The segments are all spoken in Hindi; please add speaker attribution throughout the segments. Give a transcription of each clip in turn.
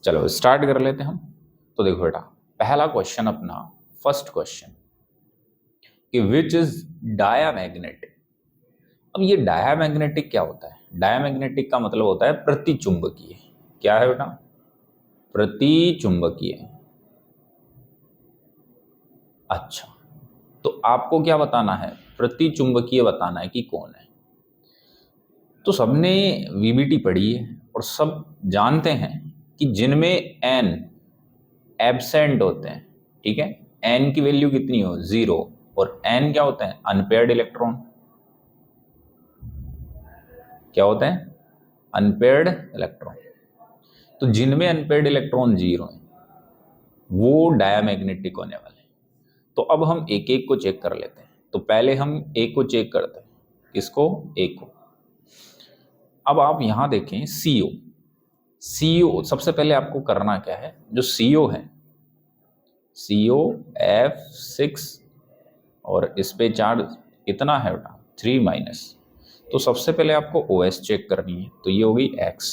Speaker 1: चलो स्टार्ट कर लेते हैं हम। तो देखो बेटा, पहला क्वेश्चन अपना फर्स्ट क्वेश्चन कि विच इज डायामैग्नेटिक। अब ये डायामैग्नेटिक क्या होता है? डायामैग्नेटिक का मतलब होता है प्रतिचुंबकीय। क्या है बेटा? प्रतिचुंबकीय। अच्छा, तो आपको क्या बताना है? प्रतिचुंबकीय बताना है कि कौन है। तो सबने वीबीटी पढ़ी है और सब जानते हैं कि जिनमें एन एब्सेंट होते हैं, ठीक है, एन की वैल्यू कितनी हो? 0। और एन क्या होते हैं? Unpaired electron. क्या होते हैं? Unpaired electron. तो जिनमें अनपेयर्ड इलेक्ट्रॉन 0 है वो डायामैग्नेटिक होने वाले हैं। तो अब हम एक एक को चेक कर लेते हैं। तो पहले हम एक को चेक करते हैं। किसको? एक को। अब आप यहां देखें सीओ। सीओ सबसे पहले आपको करना क्या है? जो सीओ है, COF6 और इस पे चार्ज कितना है बेटा? 3-। तो सबसे पहले आपको OS चेक करनी है। तो ये हो गई X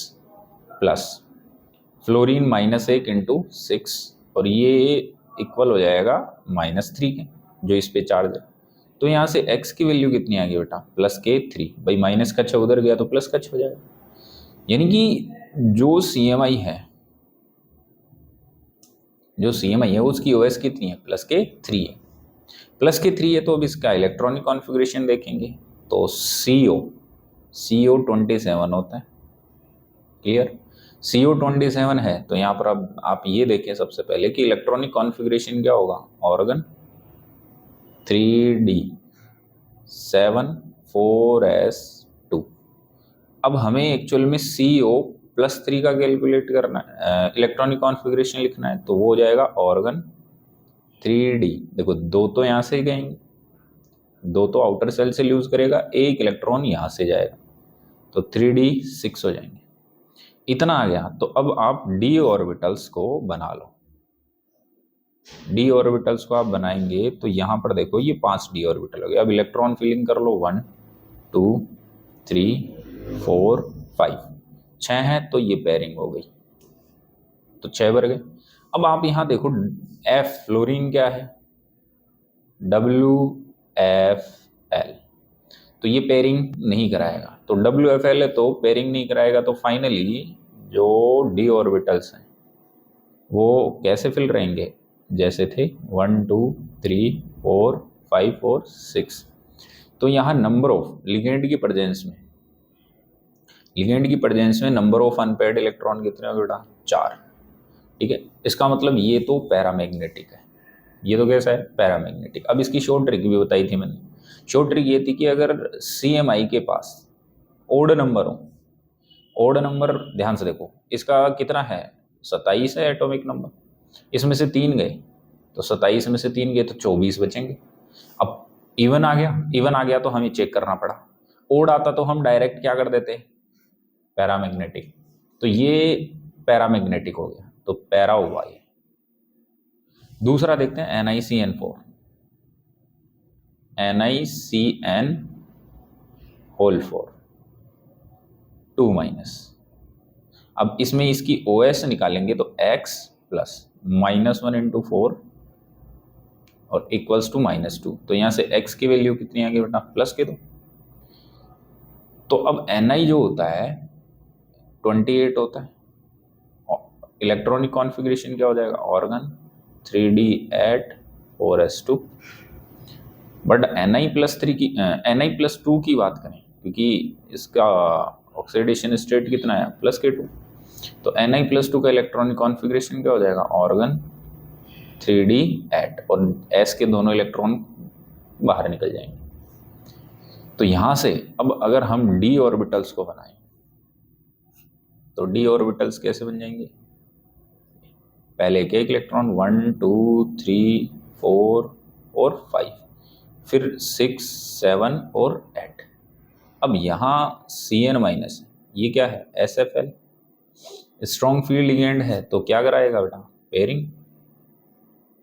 Speaker 1: प्लस फ्लोरीन -1 इंटू 6 और ये इक्वल हो जाएगा -3 के, जो इस पे चार्ज है। तो यहाँ से X की वैल्यू कितनी आ गई बेटा? +3। भाई माइनस का 6 उधर गया तो प्लस का 6 हो जाएगा। यानी कि जो CMI है, जो CMI है उसकी OS कितनी है? +3 है। +3 है। तो अब इसका इलेक्ट्रॉनिक कॉन्फ़िगरेशन देखेंगे तो CO27 होता है। क्लियर? CO27 है तो यहाँ पर अब आप ये देखें सबसे पहले कि इलेक्ट्रॉनिक कॉन्फ़िगरेशन क्या होगा? Organ 3D7 4s2। अब हमें एक्चुअल में CO+3 का कैलकुलेट करना है, इलेक्ट्रॉनिक कॉन्फ़िगरेशन लिखना है। तो वो हो जाएगा ऑर्गन 3D। देखो दो तो यहाँ से गएंगे, दो तो आउटर सेल से यूज करेगा, एक इलेक्ट्रॉन यहाँ से जाएगा, तो 3D6 हो जाएंगे। इतना आ गया। तो अब आप डी ऑर्बिटल्स को बना लो। डी ऑर्बिटल्स को आप बनाएंगे तो यहाँ पर देखो ये 5 डी ऑर्बिटल हो गए। अब इलेक्ट्रॉन फिलिंग कर लो। 1 2 3 4 5, 6 है तो ये पेयरिंग हो गई, तो 6 भर गए। अब आप यहाँ देखो F फ्लोरीन क्या है? WFL। तो ये पेयरिंग नहीं कराएगा। तो WFL है तो पेयरिंग नहीं कराएगा। तो फाइनली जो डी ऑर्बिटल्स हैं वो कैसे फिल रहेंगे? जैसे थे 1 2 3 4 5 और 6। तो यहाँ नंबर ऑफ लिगेंड की प्रेजेंस में नंबर ऑफ अनपेयर्ड इलेक्ट्रॉन कितने हो बेटा? 4। ठीक है, इसका मतलब ये तो पैरामैग्नेटिक है। ये तो कैसा है? पैरामैग्नेटिक। अब इसकी शॉर्ट ट्रिक भी बताई थी मैंने। शॉर्ट ट्रिक ये थी कि अगर CMI के पास ओड नंबर हो, ओड नंबर ध्यान से देखो, इसका कितना है? 27 है एटॉमिक नंबर। इसमें से 3 गए तो 27 में से 3 गए तो 24 बचेंगे। अब इवन आ गया तो हमें चेक करना पड़ा। ओड आता तो हम डायरेक्ट क्या कर देते? पैरामैग्नेटिक। तो ये पैरामैग्नेटिक हो गया, तो पैरा हुआ ये। दूसरा देखते हैं NiCN4। NiCN4 2-। अब इसमें इसकी OS निकालेंगे तो X प्लस -1 इंटू 4 और इक्वल्स टू -2। तो यहाँ से X की वैल्यू कितनी आ गई बेटा? प्लस के 2। तो अब Ni जो होता है 28 होता है। इलेक्ट्रॉनिक कॉन्फ़िगरेशन क्या हो जाएगा? Organ 3D8 4s2। But Ni+2 की बात करें, क्योंकि इसका ऑक्सीडेशन स्टेट कितना है? +2। तो Ni+2 का इलेक्ट्रॉनिक कॉन्फ़िगरेशन क्या हो जाएगा? ऑर्गन 3D8 और S के दोनों इलेक्ट्रॉन बाहर निकल जाएंगे। तो यहाँ से अब अगर हम डी ऑर्बिटल्स को बनाएं तो डी ऑर्बिटल्स कैसे बन जाएंगे? पहले एक इलेक्ट्रॉन 1 2 3 4 और 5, फिर 6 7 और 8। अब यहाँ Cn- ये क्या है? SFL। स्ट्रॉन्ग फील्ड लिगेंड है तो क्या कराएगा बेटा?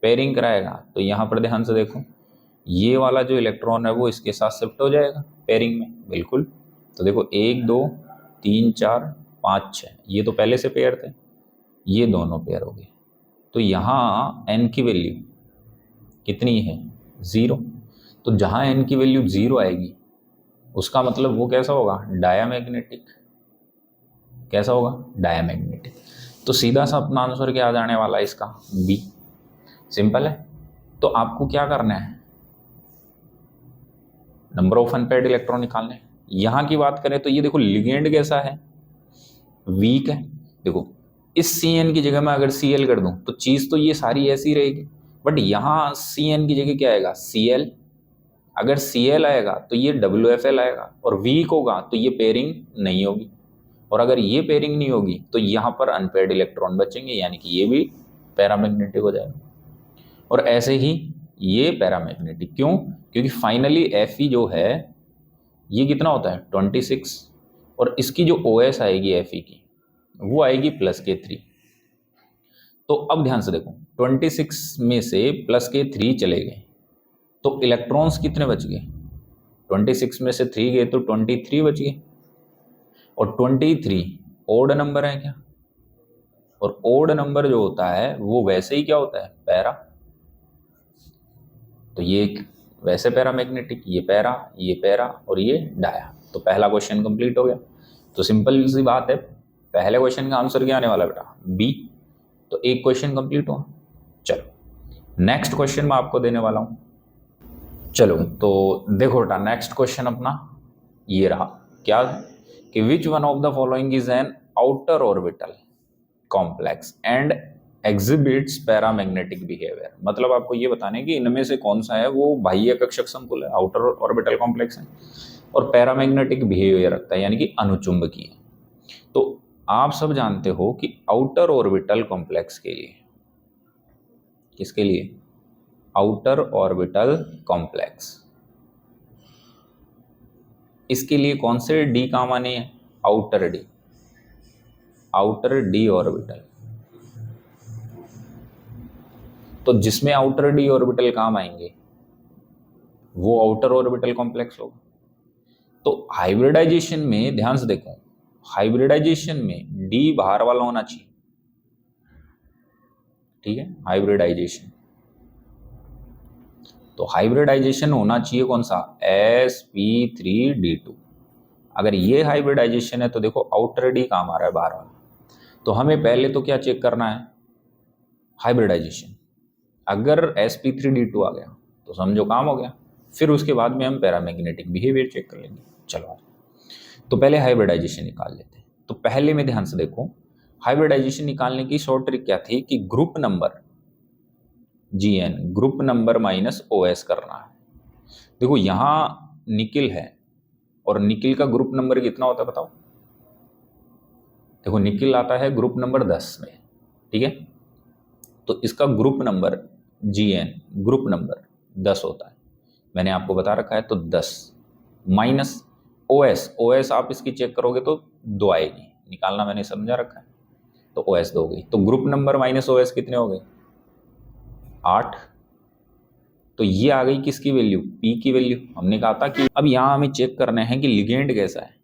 Speaker 1: पेयरिंग कराएगा। तो यहाँ पर ध्यान से देखो, ये वाला जो इलेक्ट्रॉन है वो इसके साथ शिफ्ट हो जाएगा पेयरिंग में, बिल्कुल। तो देखो 1 2 3 4 5 6, ये तो पहले से पेयर थे। ये दोनों पेयर हो गए। तो यहाँ n की वैल्यू कितनी है? 0। तो जहाँ n की वैल्यू 0 आएगी उसका मतलब वो कैसा होगा? डायामैग्नेटिक। कैसा होगा? डायामैग्नेटिक। तो सीधा सा अपना आंसर क्या आ जाने वाला है इसका? बी। सिंपल है। तो आपको क्या करना है? नंबर ऑफ अनपेयर्ड इलेक्ट्रॉन निकालने। यहाँ की बात करें तो ये देखो लिगेंड कैसा है? वीक है। देखो इस Cn की जगह में अगर Cl कर दूं तो चीज तो ये सारी ऐसी रहेगी, बट यहाँ Cn की जगह क्या आएगा? Cl। अगर Cl आएगा तो ये WFL आएगा, और वीक होगा तो ये पेयरिंग नहीं होगी, और अगर ये पेयरिंग नहीं होगी तो यहाँ पर अनपेयर्ड इलेक्ट्रॉन बचेंगे, यानी कि ये भी पैरामैग्नेटिक हो जाएगा। और ऐसे ही ये पैरामैग्नेटिक। क्यों? क्योंकि फाइनली Fe जो है ये कितना होता है? 26, और इसकी जो OS आएगी Fe की वो आएगी +K3। तो अब ध्यान से देखो 26 में से +K3 चले गए तो इलेक्ट्रॉन्स कितने बच गए? 26 में से 3 गए तो 23 बच गए, और 23 ओड नंबर है क्या? और ओड नंबर जो होता है वो वैसे ही क्या होता है? पैरा। तो ये वैसे पैरामैग्नेटिक, ये पैरा और ये डाया। तो पहला क्वेश्चन कंप्लीट हो गया। तो सिंपल सी बात है, पहले क्वेश्चन का आंसर क्या आने वाला बेटा? बी। तो एक क्वेश्चन कंप्लीट हुआ। चलो नेक्स्ट क्वेश्चन मैं आपको देने वाला हूं। चलो तो देखो बेटा, नेक्स्ट क्वेश्चन अपना ये रहा। क्या है कि which one of the following is an outer orbital complex and exhibits paramagnetic behaviour. मतलब आपको ये बताने कि इनमें से कौन सा है वो बाह्य कक्षक समतुल्य है, आउटर ऑर्बिटल कॉम्प्लेक्स है, और पैरामैग्नेटिक बिहेवियर रखता है, यानी कि अनुचुंबकीय। तो आप सब जानते हो कि आउटर ऑर्बिटल कॉम्प्लेक्स के लिए, किसके लिए? आउटर ऑर्बिटल कॉम्प्लेक्स, इसके लिए कौन से डी काम आने हैं? Outer D, outer D orbital. तो जिसमें आउटर डी ऑर्बिटल काम आएंगे वो आउटर ऑर्बिटल कॉम्प्लेक्स होगा। तो हाइब्रिडाइजेशन में ध्यान से देखो, हाइब्रिडाइजेशन में डी बाहर वाला होना चाहिए, ठीक है? हाइब्रिडाइजेशन, तो हाइब्रिडाइजेशन होना चाहिए कौन सा? sp3d2। अगर ये हाइब्रिडाइजेशन है तो देखो आउटर डी काम आ रहा है बाहर वाला। तो हमें पहले तो क्या चेक करना है? हाइब्रिडाइजेशन। अगर sp3d2 आ गया तो समझो काम हो गया, फिर उसके बाद में हम पैरामैग्नेटिक बिहेवियर चेक कर लेंगे। चलो तो पहले हाइब्रिडाइजेशन निकाल लेते हैं। तो पहले में ध्यान से देखो, हाइब्रिडाइजेशन निकालने की शॉर्ट ट्रिक क्या थी कि group number Gn group number -OS करना है। देखो यहाँ निकिल है और निकिल का ग्रुप नंबर कितना होता है बताओ? देखो निकिल आता है ग्रुप नंबर 10 में, ठीक है? तो इसका group number Gn group number 10 होता है, मैंने आपको बता रखा है। तो 10 -OS आप इसकी चेक करोगे तो 2 आएगी, निकालना मैंने समझा रखा है। तो OS 2 गई, तो ग्रुप नंबर -OS कितने हो गए? 8। तो ये आ गई किसकी वैल्यू? P की वैल्यू। हमने कहा था कि अब यहाँ हमें चेक करना है कि लिगेंड कैसा है।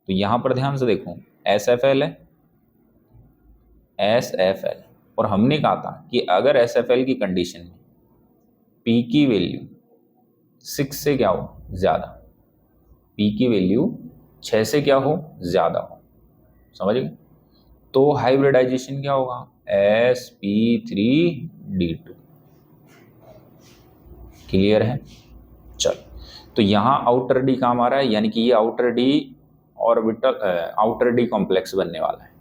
Speaker 1: तो यहाँ पर ध्यान से देखो SFL है, SFL, और हमने कहा था कि अगर SFL की कंडीशन में P की वैल्यू 6 से क्या हो? ज़्यादा, P की वैल्यू 6 से क्या हो? ज़्यादा हो। समझ गए? तो हाइब्रिडाइजेशन क्या होगा? sp3d2। क्लियर है? चलो तो यहाँ आउटर डी काम आ रहा है, यानी कि ये outer D orbital, outer D complex बनने वाला है,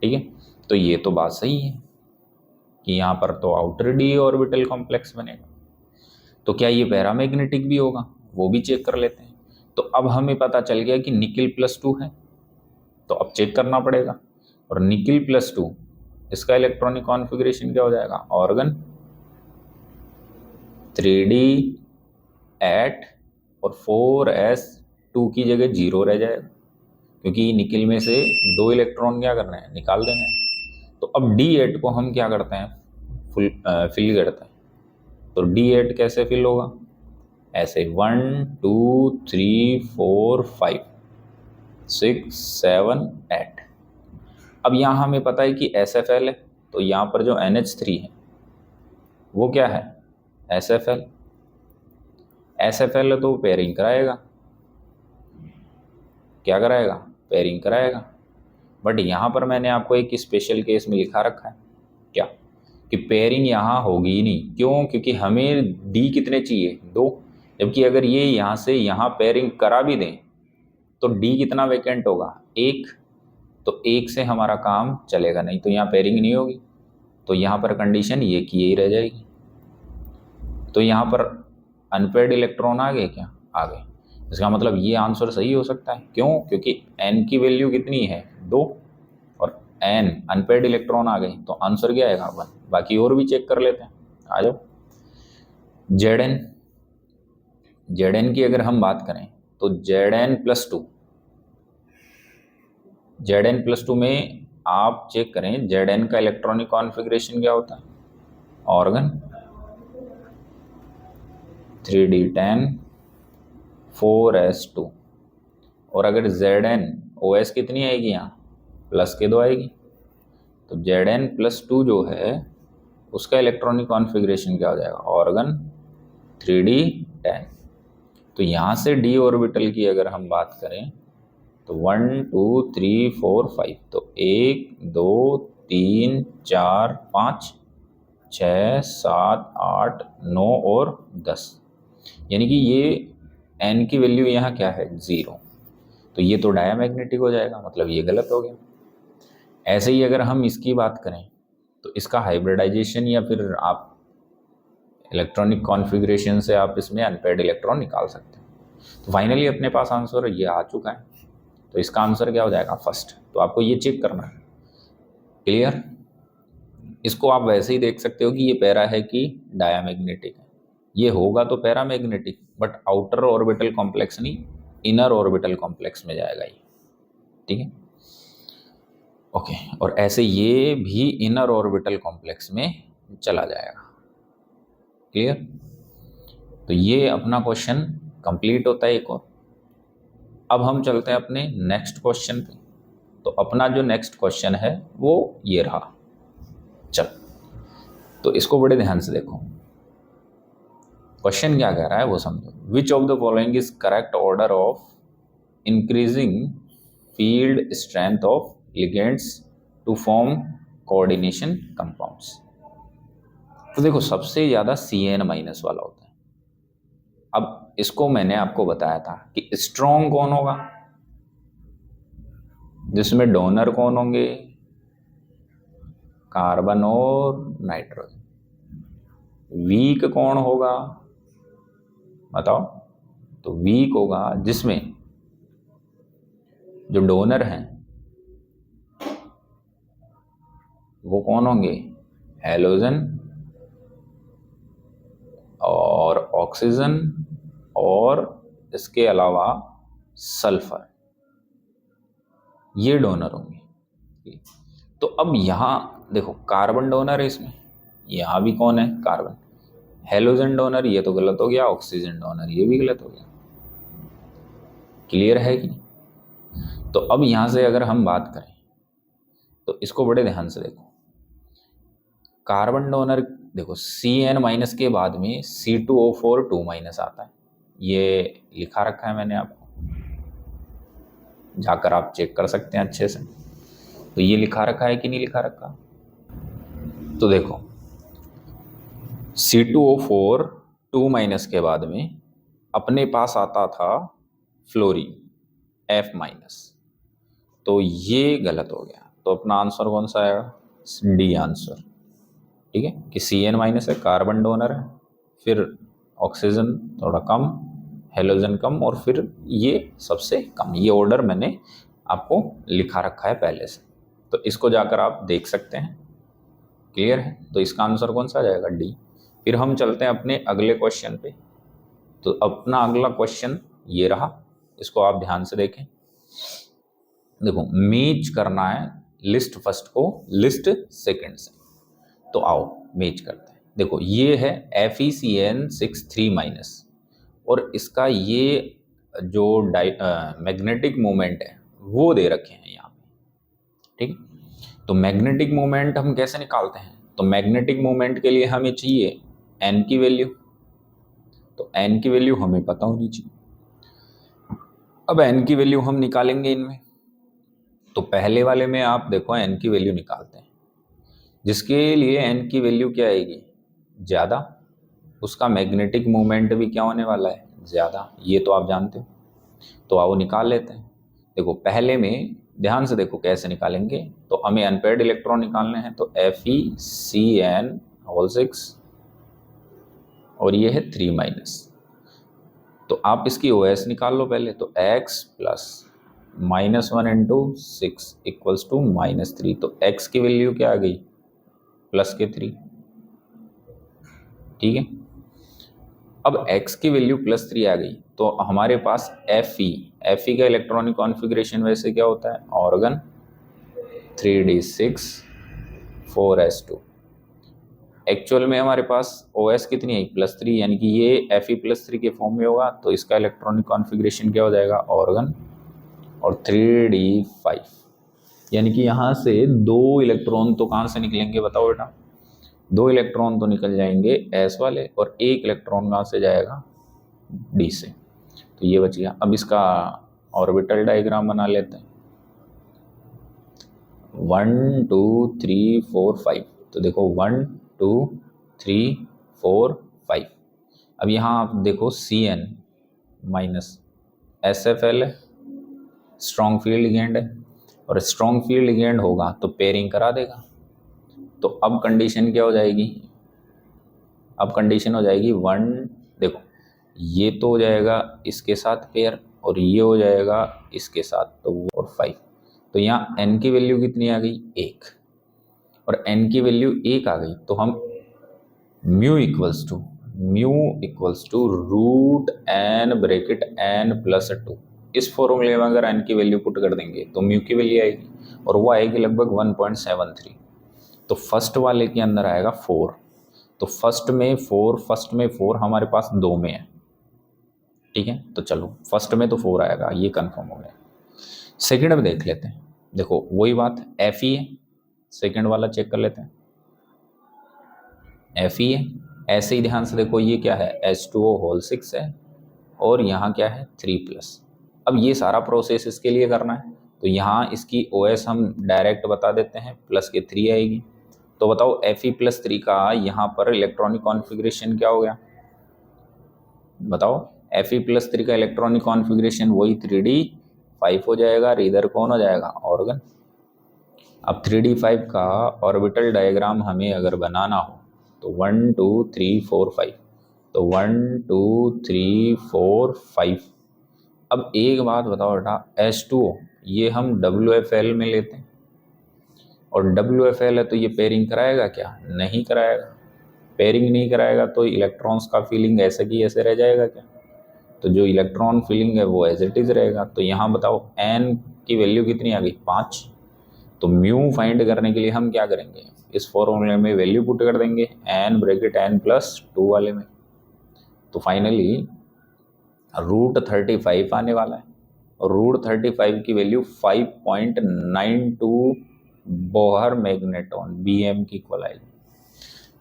Speaker 1: ठीक है? तो ये तो बात सही है कि यहाँ पर तो आउटर डी ऑर्बिटल कॉम्प्लेक्स बनेगा। तो क्या ये पैरामैग्नेटिक भी होगा? वो भी चेक कर लेते हैं। तो अब हमें पता चल गया कि निकिल +2 है, तो अब चेक करना पड़ेगा। और निकिल +2 इसका इलेक्ट्रॉनिक कॉन्फ़िगरेशन क्या हो जाएगा? ऑर्गन 3d8 और 4s2 की जगह 0 रह जाएगा, क्योंकि निकिल में से 2 इलेक्ट्रॉन क्या करना है? निकाल देना है। तो अब d8 को हम क्या करते हैं? फिल करते हैं। तो d8 कैसे फिल होगा? ऐसे 1 2 3 4 5 6 7 8। अब यहाँ हमें पता है कि SFL है, तो यहाँ पर जो NH3 है वो क्या है, SFL। SFL है तो पेयरिंग कराएगा, क्या कराएगा, पेयरिंग कराएगा। बट यहाँ पर मैंने आपको एक स्पेशल केस में लिखा रखा है क्या, कि पेयरिंग यहाँ होगी ही नहीं। क्यों, क्योंकि हमें डी कितने चाहिए, 2, जबकि अगर ये यहाँ से यहाँ पेयरिंग करा भी दें तो डी कितना वैकेंट होगा, 1, तो 1 से हमारा काम चलेगा नहीं, तो यहाँ पेयरिंग नहीं होगी, तो यहाँ पर कंडीशन ये की यही रह जाएगी। तो यहाँ पर अनपेड इलेक्ट्रॉन आ गए क्या, आ गए। इसका मतलब ये आंसर सही हो सकता है। क्यों, क्योंकि n की वैल्यू कितनी है, 2, और n अनपेड इलेक्ट्रॉन आ गए, तो आंसर क्या आएगा, 1। बाकी और भी चेक कर लेते हैं, आ जाओ। Zn की अगर हम बात करें तो Zn+2, Zn+2 में आप चेक करें Zn का इलेक्ट्रॉनिक कॉन्फ़िगरेशन क्या होता है, ऑर्गन 3d10 4s2, और अगर Zn OS कितनी आएगी, यहाँ प्लस के 2 आएगी, तो Zn+2 जो है उसका इलेक्ट्रॉनिक कॉन्फ़िगरेशन क्या हो जाएगा, ऑर्गन 3d10। तो यहाँ से d ऑर्बिटल की अगर हम बात करें तो 1 2 3 4 5, तो 1 2 3 4 5 6 7 8 9 और 10, यानी कि ये n की वैल्यू यहाँ क्या है, 0, तो ये तो डायामैग्नेटिक हो जाएगा, मतलब ये गलत हो गया। ऐसे ही अगर हम इसकी बात करें तो इसका हाइब्रिडाइजेशन या फिर आप इलेक्ट्रॉनिक कॉन्फ़िगरेशन से आप इसमें अनपेड इलेक्ट्रॉन निकाल सकते हैं। तो फाइनली अपने पास आंसर ये आ चुका है, तो इसका आंसर क्या हो जाएगा, फर्स्ट। तो आपको ये चेक करना है, क्लियर। इसको आप वैसे ही देख सकते हो कि ये पैरा है कि डायामैग्नेटिक है, ये होगा तो paramagnetic, but outer orbital complex नहीं, इनर ऑर्बिटल कॉम्प्लेक्स में जाएगा ये, ठीक है, ओके। और ऐसे ये भी इनर ऑर्बिटल कॉम्प्लेक्स में चला जाएगा, क्लियर। तो ये अपना क्वेश्चन कंप्लीट होता है एक और। अब हम चलते हैं अपने नेक्स्ट क्वेश्चन पे। तो अपना जो नेक्स्ट क्वेश्चन है वो ये रहा, चल तो इसको बड़े ध्यान से देखो, क्वेश्चन क्या कह रहा है वो समझो। Which of the following is correct order of increasing field strength of ligands to form coordination compounds. तो देखो सबसे ज़्यादा Cn- वाला होता है। अब इसको मैंने आपको बताया था कि स्ट्रॉन्ग कौन होगा, जिसमें डोनर कौन होंगे, कार्बन और नाइट्रोजन। वीक कौन होगा बताओ, तो वीक होगा जिसमें जो डोनर हैं वो कौन होंगे, हैलोजन और ऑक्सीजन और इसके अलावा सल्फर, ये डोनर होंगे। तो अब यहाँ देखो कार्बन डोनर है इसमें, यहाँ भी कौन है, कार्बन। हैलोजन डोनर ये तो गलत हो गया, ऑक्सीजन डोनर ये भी गलत हो गया, क्लियर है कि नहीं। तो अब यहाँ से अगर हम बात करें तो इसको बड़े ध्यान से देखो, कार्बन डोनर देखो Cn- के बाद में C2O4 2- आता है, ये लिखा रखा है मैंने आपको, जाकर आप चेक कर सकते हैं अच्छे से। तो ये लिखा रखा है कि नहीं लिखा रखा, तो देखो C2O4 2- के बाद में अपने पास आता था फ्लोरीन F-, तो ये गलत हो गया। तो अपना आंसर कौन सा आएगा, डी आंसर, ठीक है, कि Cn- है, कार्बन डोनर है, फिर ऑक्सीजन थोड़ा कम, हेलोजन कम, और फिर ये सबसे कम। ये ऑर्डर मैंने आपको लिखा रखा है पहले से, तो इसको जाकर आप देख सकते हैं, क्लियर है। तो इसका आंसर कौन सा आ जाएगा, डी। फिर हम चलते हैं अपने अगले क्वेश्चन पे। तो अपना अगला क्वेश्चन ये रहा, इसको आप ध्यान से देखें। देखो मैच करना है लिस्ट फर्स्ट को लिस्ट सेकंड से, तो आओ मैच करते हैं। देखो ये है FeCN6 3- और इसका ये जो मैग्नेटिक मोमेंट है वो दे रखे हैं यहाँ पे, ठीक। तो मैग्नेटिक मोमेंट हम कैसे निकालते हैं? तो मैग्नेटिक मोमेंट के लिए हमें चाहिए n की वैल्यू, तो n की वैल्यू हमें पता होनी चाहिए। अब n की वैल्यू हम निकालेंगे इनमें, तो पहले वाले में आप देखो n की वैल्यू निकालते हैं, जिसके लिए n की वैल्यू क्या आएगी? ज़्यादा, उसका मैग्नेटिक मोमेंट भी क्या होने वाला है? ज़्यादा, ये तो आप जानते हो। तो आओ निकाल लेते हैं। देखो पहले में ध्यान से देखो कैसे निकालेंगे। तो हमें अनपेयर्ड इलेक्ट्रॉन निकालने हैं, तो FeCN6 और ये है 3-। तो आप इसकी OS निकाल लो पहले। तो x plus -1 into 6 equals to -3। तो x की वैल्यू क्या आ गई? +3। ठीक है, अब x की वैल्यू +3 आ गई, तो हमारे पास Fe का इलेक्ट्रॉनिक कॉन्फ़िगरेशन वैसे क्या होता है? Organ 3d6 4s2। एक्चुअल में हमारे पास OS कितनी है? +3, यानी कि ये Fe+3 के फॉर्म में होगा, तो इसका इलेक्ट्रॉनिक कॉन्फ़िगरेशन क्या हो जाएगा? ऑर्गन और 3d5, यानी कि यहाँ से 2 इलेक्ट्रॉन तो कहाँ से निकलेंगे बताओ बेटा? 2 इलेक्ट्रॉन तो निकल जाएंगे S वाले, और 1 इलेक्ट्रॉन कहाँ से जाएगा? D से। तो ये बच गया। अब इसका ऑर्बिटल डायग्राम बना लेते हैं। 1 2 3 4 5। तो देखो 1 2 3 4 5। अब यहाँ आप देखो CN माइनस SFL है, स्ट्रॉन्ग फील्ड लिगेंड है, और स्ट्रॉन्ग फील्ड लिगेंड होगा तो पेयरिंग करा देगा। तो अब कंडीशन क्या हो जाएगी? अब कंडीशन हो जाएगी 1, देखो ये तो हो जाएगा इसके साथ पेयर, और ये हो जाएगा इसके साथ, तो 4 5। तो यहाँ n की वैल्यू कितनी आ गई? 1, और n की वैल्यू 1 आ गई, तो हम mu equals to root n bracket n plus 2, इस फॉर्मूले में अगर n की वैल्यू पुट कर देंगे तो म्यू की वैल्यू आएगी, और वो आएगी लगभग 1.73। तो फर्स्ट वाले के अंदर आएगा 4, तो फर्स्ट में 4 हमारे पास 2 में है। ठीक है, तो चलो फर्स्ट में तो 4 आएगा, ये कंफर्म हो गया। सेकंड में देख लेते हैं। देखो वही बात, Fe है, सेकंड वाला चेक कर लेते हैं। Fe है, ऐसे ही ध्यान से देखो, ये क्या है? H2O होल 6 है, और यहाँ क्या है? 3+। अब ये सारा प्रोसेस इसके लिए करना है, तो यहाँ इसकी OS हम डायरेक्ट बता देते हैं, प्लस के 3 आएगी। तो बताओ Fe+3 का यहाँ पर इलेक्ट्रॉनिक कॉन्फ़िगरेशन क्या हो गया? बताओ, Fe+3 का इलेक्ट्रॉनिक कॉन्फ़िगरेशन वही 3d5 हो जाएगा, और इधर कौन हो जाएगा? ऑर्गन। अब 3d5 का ऑर्बिटल डायग्राम हमें अगर बनाना हो, तो 1 2 3 4 5, तो 1 2 3 4 5। अब एक बात बताओ बेटा, H2O ये हम WFL में लेते हैं, और WFL है तो ये पेयरिंग कराएगा क्या? नहीं कराएगा। पेयरिंग नहीं कराएगा तो इलेक्ट्रॉन्स का फीलिंग ऐसे की ऐसे रह जाएगा क्या? तो जो इलेक्ट्रॉन फीलिंग है वो एज इट इज रहेगा। तो यहाँ बताओ n की वैल्यू कितनी आ गई? 5। तो म्यू फाइंड करने के लिए हम क्या करेंगे? इस फॉर्मूले में वैल्यू पुट कर देंगे n ब्रैकेट n प्लस 2 वाले में। तो फाइनली √35 आने वाला है, और √35 की वैल्यू 5.92 बोहर मैग्नेटॉन BM की इक्वल आएगी।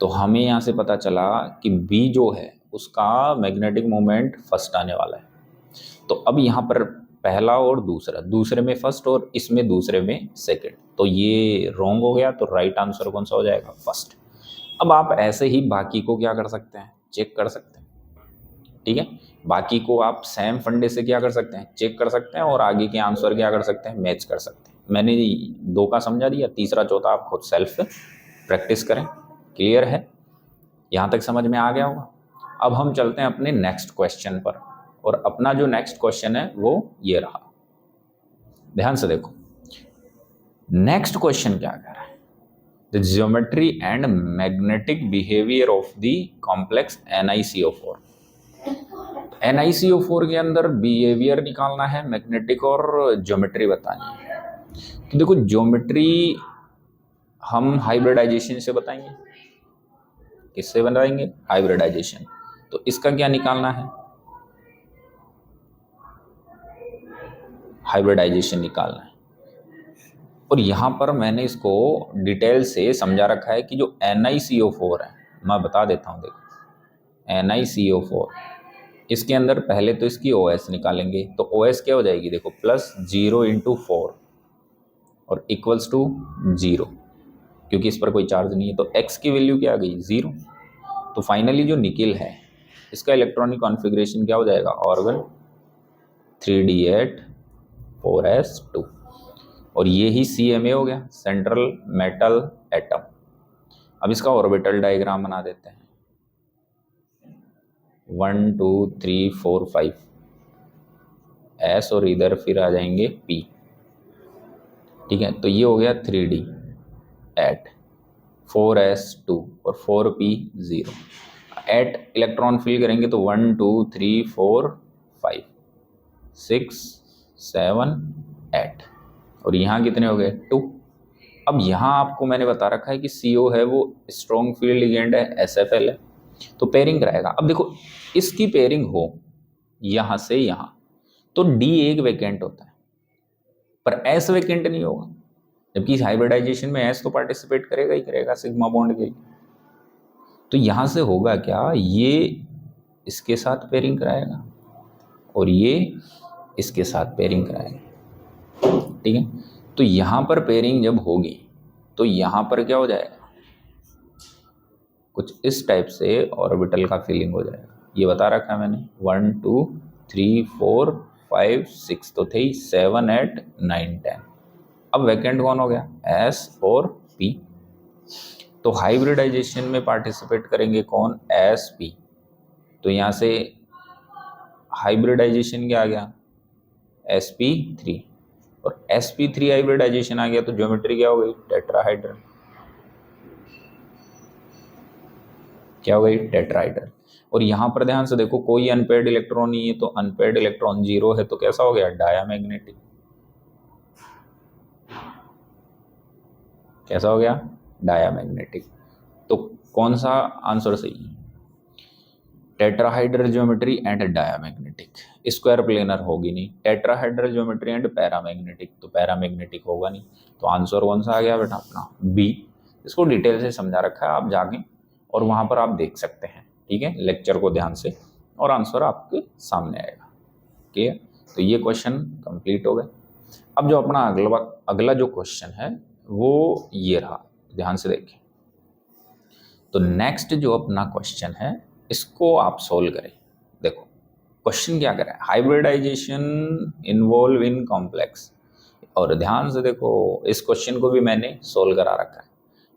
Speaker 1: तो हमें यहाँ से पता चला कि B जो है उसका मैग्नेटिक मोमेंट फर्स्ट आने वाला है। तो अब यहाँ पर पहला और दूसरा, दूसरे में फर्स्ट और इसमें दूसरे में सेकंड, तो ये रॉन्ग हो गया। तो राइट आंसर कौन सा हो जाएगा? फर्स्ट। अब आप ऐसे ही बाकी को क्या कर सकते हैं? चेक कर सकते हैं। ठीक है, बाकी को आप सेम फंडे से क्या कर सकते हैं? चेक कर सकते हैं, और आगे के आंसर क्या कर सकते हैं? मैच कर सकते हैं। मैंने 2 का समझा दिया, तीसरा चौथा आप खुद सेल्फ प्रैक्टिस करें। क्लियर है? यहाँ तक समझ में आ गया होगा। अब हम चलते हैं अपने नेक्स्ट क्वेश्चन पर, और अपना जो नेक्स्ट क्वेश्चन है वो ये रहा। ध्यान से देखो, नेक्स्ट क्वेश्चन क्या कह रहा है? The geometry and magnetic behaviour of the complex NiCO4। NiCO4 के अंदर बिहेवियर निकालना है, मैग्नेटिक और ज्योमेट्री बतानी है। तो देखो ज्योमेट्री हम हाइब्रिडाइजेशन से बताएंगे। किससे बनाएंगे? हाइब्रिडाइजेशन। तो इसका क्या निकालना है? हाइब्रिडाइजेशन निकालना है। और यहाँ पर मैंने इसको डिटेल से समझा रखा है कि जो NiCO4 है, मैं बता देता हूँ। देखो NiCO4, इसके अंदर पहले तो इसकी OS निकालेंगे, तो OS क्या हो जाएगी, देखो +0 × 4 और इक्वल्स टू 0, क्योंकि इस पर कोई चार्ज नहीं है, तो X की वैल्यू क्या आ गई, 0। तो फाइनली जो निकिल है इसका इलेक्ट्रॉनिक कॉन्फ़िगरेशन क्या हो जाएगा, ऑर्गन 3D8 4s2, और ये ही CMA हो गया, सेंट्रल मेटल एटम। अब इसका ऑर्बिटल डायग्राम बना देते हैं, 1 2 3 4 5 S, और इधर फिर आ जाएंगे P। ठीक है, तो ये हो गया 3D8 4s2 और 4p 0। एट इलेक्ट्रॉन फिल करेंगे तो 1 2 3 4 5 6 7 8, और यहाँ कितने हो गए, 2। अब यहाँ आपको मैंने बता रखा है कि CO है वो स्ट्रॉन्ग फील्ड लिगेंड है, SFL है, तो पेयरिंग कराएगा। अब देखो इसकी पेयरिंग हो यहाँ से यहाँ, तो D एक वैकेंट होता है, पर S वैकेंट नहीं होगा, जबकि हाइब्रिडाइजेशन में S तो पार्टिसिपेट करेगा ही करेगा सिग्मा बॉन्ड के लिए। तो यहाँ से होगा क्या, ये इसके साथ पेयरिंग कराएगा और ये इसके साथ पेयरिंग कराएगा। ठीक है, तो यहाँ पर पेयरिंग जब होगी तो यहाँ पर क्या हो जाएगा, कुछ इस टाइप से ऑर्बिटल का फिलिंग हो जाएगा। ये बता रखा है मैंने, 1 2 3 4 5 6 तो थे 7 8 9 10। अब वैकेंट कौन हो गया, S और P। तो हाइब्रिडाइजेशन में पार्टिसिपेट करेंगे कौन, SP। तो यहाँ से हाइब्रिडाइजेशन क्या आ गया, sp3, और sp3 हाइब्रिडाइजेशन आ गया तो ज्योमेट्री क्या हो गई, टेट्राहाइड्रल। क्या हो गई, टेट्राहाइड्रल। और यहाँ पर ध्यान से देखो कोई अनपेयर्ड इलेक्ट्रॉन नहीं है, तो अनपेयर्ड इलेक्ट्रॉन 0 है, तो कैसा हो गया, डायामैग्नेटिक। कैसा हो गया, डायामैग्नेटिक। तो कौन सा आंसर सही है, tetrahedral geometry and diamagnetic. Square planar होगी नहीं, टेट्राहाइड्रल ज्योमेट्री एंड पैरामैग्नेटिक, तो पैरामैग्नेटिक होगा नहीं। तो आंसर कौन सा आ गया बेटा, अपना B। इसको डिटेल से समझा रखा है, आप जाके और वहाँ पर आप देख सकते हैं। ठीक है, लेक्चर को ध्यान से, और आंसर आपके सामने आएगा। ठीक है, तो ये क्वेश्चन कंप्लीट हो गए। अब जो अपना अगला जो क्वेश्चन है वो ये रहा, ध्यान से देखें। तो नेक्स्ट जो अपना क्वेश्चन है इसको आप सोल्व करें। देखो क्वेश्चन क्या करें, हाइब्रिडाइजेशन इन्वॉल्व इन कॉम्प्लेक्स, और ध्यान से देखो इस क्वेश्चन को भी मैंने सोल्व करा रखा है,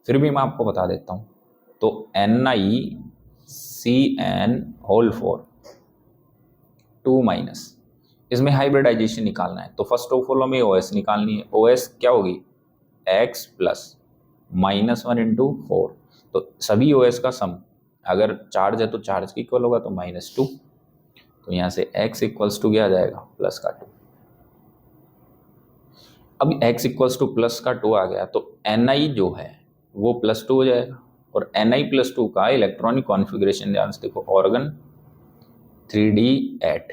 Speaker 1: फिर भी मैं आपको बता देता हूँ। तो NiCN4 2 इसमें हाइब्रिडाइजेशन निकालना है, तो फर्स्ट ऑफ ऑल हमें OS निकालनी है। OS क्या होगी, X प्लस -1 × 4, तो सभी OS का सम, अगर चार्ज है तो चार्ज की इक्वल होगा, तो -2, तो यहाँ से X इक्वल्स टू क्या आ जाएगा, +2। अब X इक्वल्स टू +2 आ गया, तो Ni जो है वो +2 हो जाएगा, और Ni+2 का इलेक्ट्रॉनिक कॉन्फ़िगरेशन ध्यान से देखो, ऑर्गन 3D8।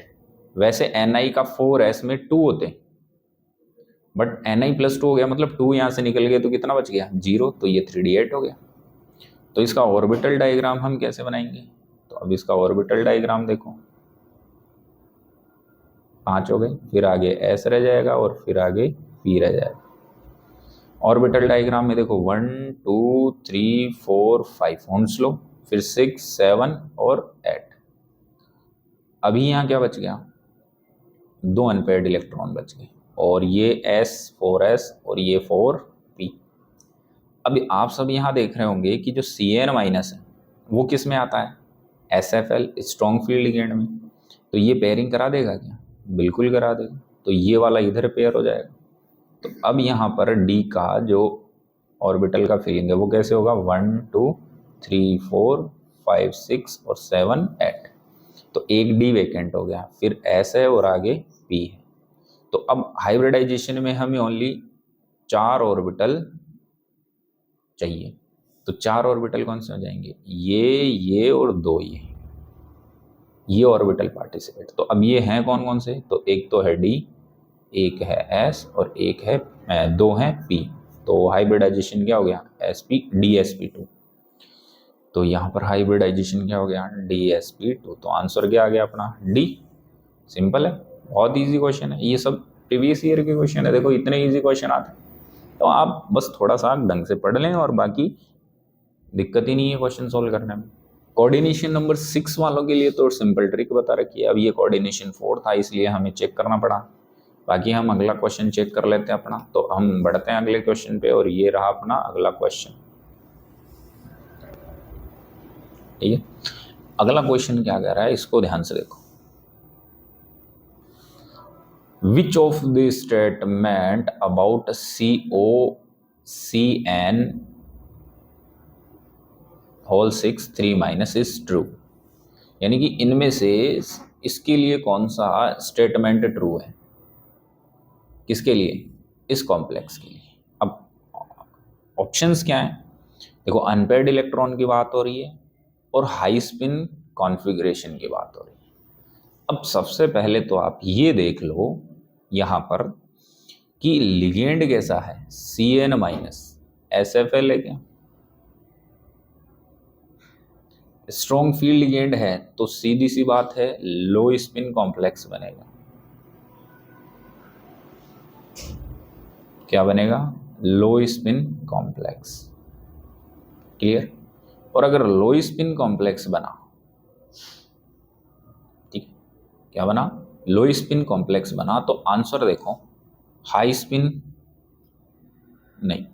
Speaker 1: वैसे Ni का 4s में 2 होते हैं, बट Ni+2 हो गया, मतलब 2 यहाँ से निकल गए तो कितना बच गया, 0, तो ये 3D8 हो गया। तो इसका ऑर्बिटल डायग्राम हम कैसे बनाएंगे, तो अब इसका ऑर्बिटल डायग्राम देखो, 5 हो गए, फिर आगे S रह जाएगा और फिर आगे P रह जाएगा। ऑर्बिटल डायग्राम में देखो 1 2 3 4 5 हॉर्न्स लो, फिर 6 7 और 8। अभी यहाँ क्या बच गया, 2 अनपेयर्ड इलेक्ट्रॉन बच गए, और ये S 4s और ये 4p। अभी आप सब यहाँ देख रहे होंगे कि जो Cn- है वो किस में आता है, SFL स्ट्रॉन्ग फील्ड लिगेंड में। तो ये पेयरिंग करा देगा क्या, बिल्कुल करा देगा, तो ये वाला इधर पेयर हो जाएगा। तो अब यहाँ पर D का जो ऑर्बिटल का फिलिंग है वो कैसे होगा, 1 2 3 4 5 6 और 7 8, तो एक D वैकेंट हो गया, फिर S है और आगे P है। तो अब हाइब्रिडाइजेशन में हमें ओनली 4 ऑर्बिटल चाहिए, तो 4 ऑर्बिटल कौन से हो जाएंगे, ये और 2 ये ऑर्बिटल पार्टिसिपेट। तो अब ये हैं कौन कौन से, तो एक तो है D, एक है S और एक है दो है P, तो हाइब्रिडाइजेशन क्या हो गया SP DsP2। तो यहाँ पर हाइब्रिडाइजेशन क्या हो गया DsP2। तो आंसर क्या आ गया अपना D। सिंपल है, बहुत इजी क्वेश्चन है, ये सब प्रीवियस ईयर के क्वेश्चन है। देखो इतने इजी क्वेश्चन आते हैं, तो आप बस थोड़ा सा ढंग से पढ़ लें और बाकी दिक्कत ही नहीं है क्वेश्चन सोल्व करने में। कोऑर्डिनेशन नंबर 6 वालों के लिए तो सिंपल ट्रिक बता रखी है। अब ये कोऑर्डिनेशन 4 था इसलिए हमें चेक करना पड़ा, बाकी हम अगला क्वेश्चन चेक कर लेते हैं अपना। तो हम बढ़ते हैं अगले क्वेश्चन पे और ये रहा अपना अगला क्वेश्चन। ठीक है, अगला क्वेश्चन क्या कह रहा है इसको ध्यान से देखो। Which of the statement about COCN whole 6 3 minus is true? यानी कि इनमें से इसके लिए कौन सा स्टेटमेंट ट्रू है, किसके लिए, इस कॉम्प्लेक्स के लिए। अब ऑप्शंस क्या हैं, देखो अनपेयर्ड इलेक्ट्रॉन की बात हो रही है और हाई स्पिन कॉन्फ़िगरेशन की बात हो रही है। अब सबसे पहले तो आप ये देख लो यहाँ पर कि लिगेंड कैसा है, Cn माइनस SFL है क्या, स्ट्रॉन्ग फील्ड लिगेंड है तो सीधी सी बात है लो स्पिन कॉम्प्लेक्स बनेगा। क्या बनेगा, लो स्पिन कॉम्प्लेक्स। क्लियर। और अगर लो स्पिन कॉम्प्लेक्स बना, ठीक है, क्या बना, लो स्पिन कॉम्प्लेक्स बना, तो आंसर देखो हाई स्पिन नहीं,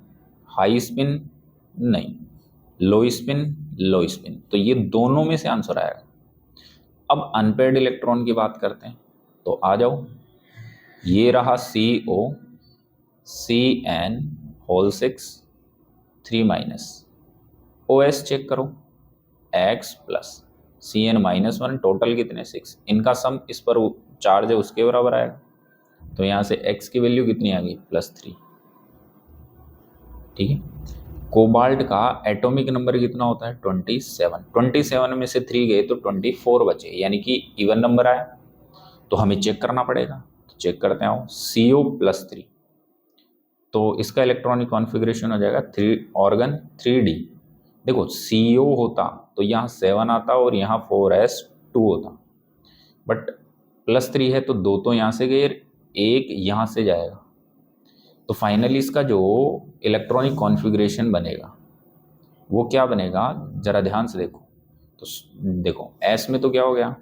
Speaker 1: हाई स्पिन नहीं, लो स्पिन, तो ये दोनों में से आंसर आएगा। अब अनपेयर्ड इलेक्ट्रॉन की बात करते हैं, तो आ जाओ, ये रहा COCN whole 6 3 minus, OS check करो X plus Cn minus 1, total कितने 6, इनका सम इस पर चार्ज है उसके बराबर आएगा। तो यहाँ से X की वैल्यू कितनी आ गई +3। ठीक है, कोबाल्ट का एटॉमिक नंबर कितना होता है 27 में से 3 गए तो 24 बचे, यानी कि इवन नंबर आया। तो हमें चेक करना पड़ेगा, तो चेक करते हैं CO+3, तो इसका इलेक्ट्रॉनिक कॉन्फ़िगरेशन हो जाएगा 3 ऑर्गन 3D। देखो CO होता तो यहाँ 7 आता और यहाँ 4s2 होता, बट +3 है तो 2 तो यहाँ से गए, एक यहाँ से जाएगा, तो फाइनली इसका जो इलेक्ट्रॉनिक कॉन्फ़िगरेशन बनेगा वो क्या बनेगा, जरा ध्यान से देखो। तो देखो S में तो क्या हो गया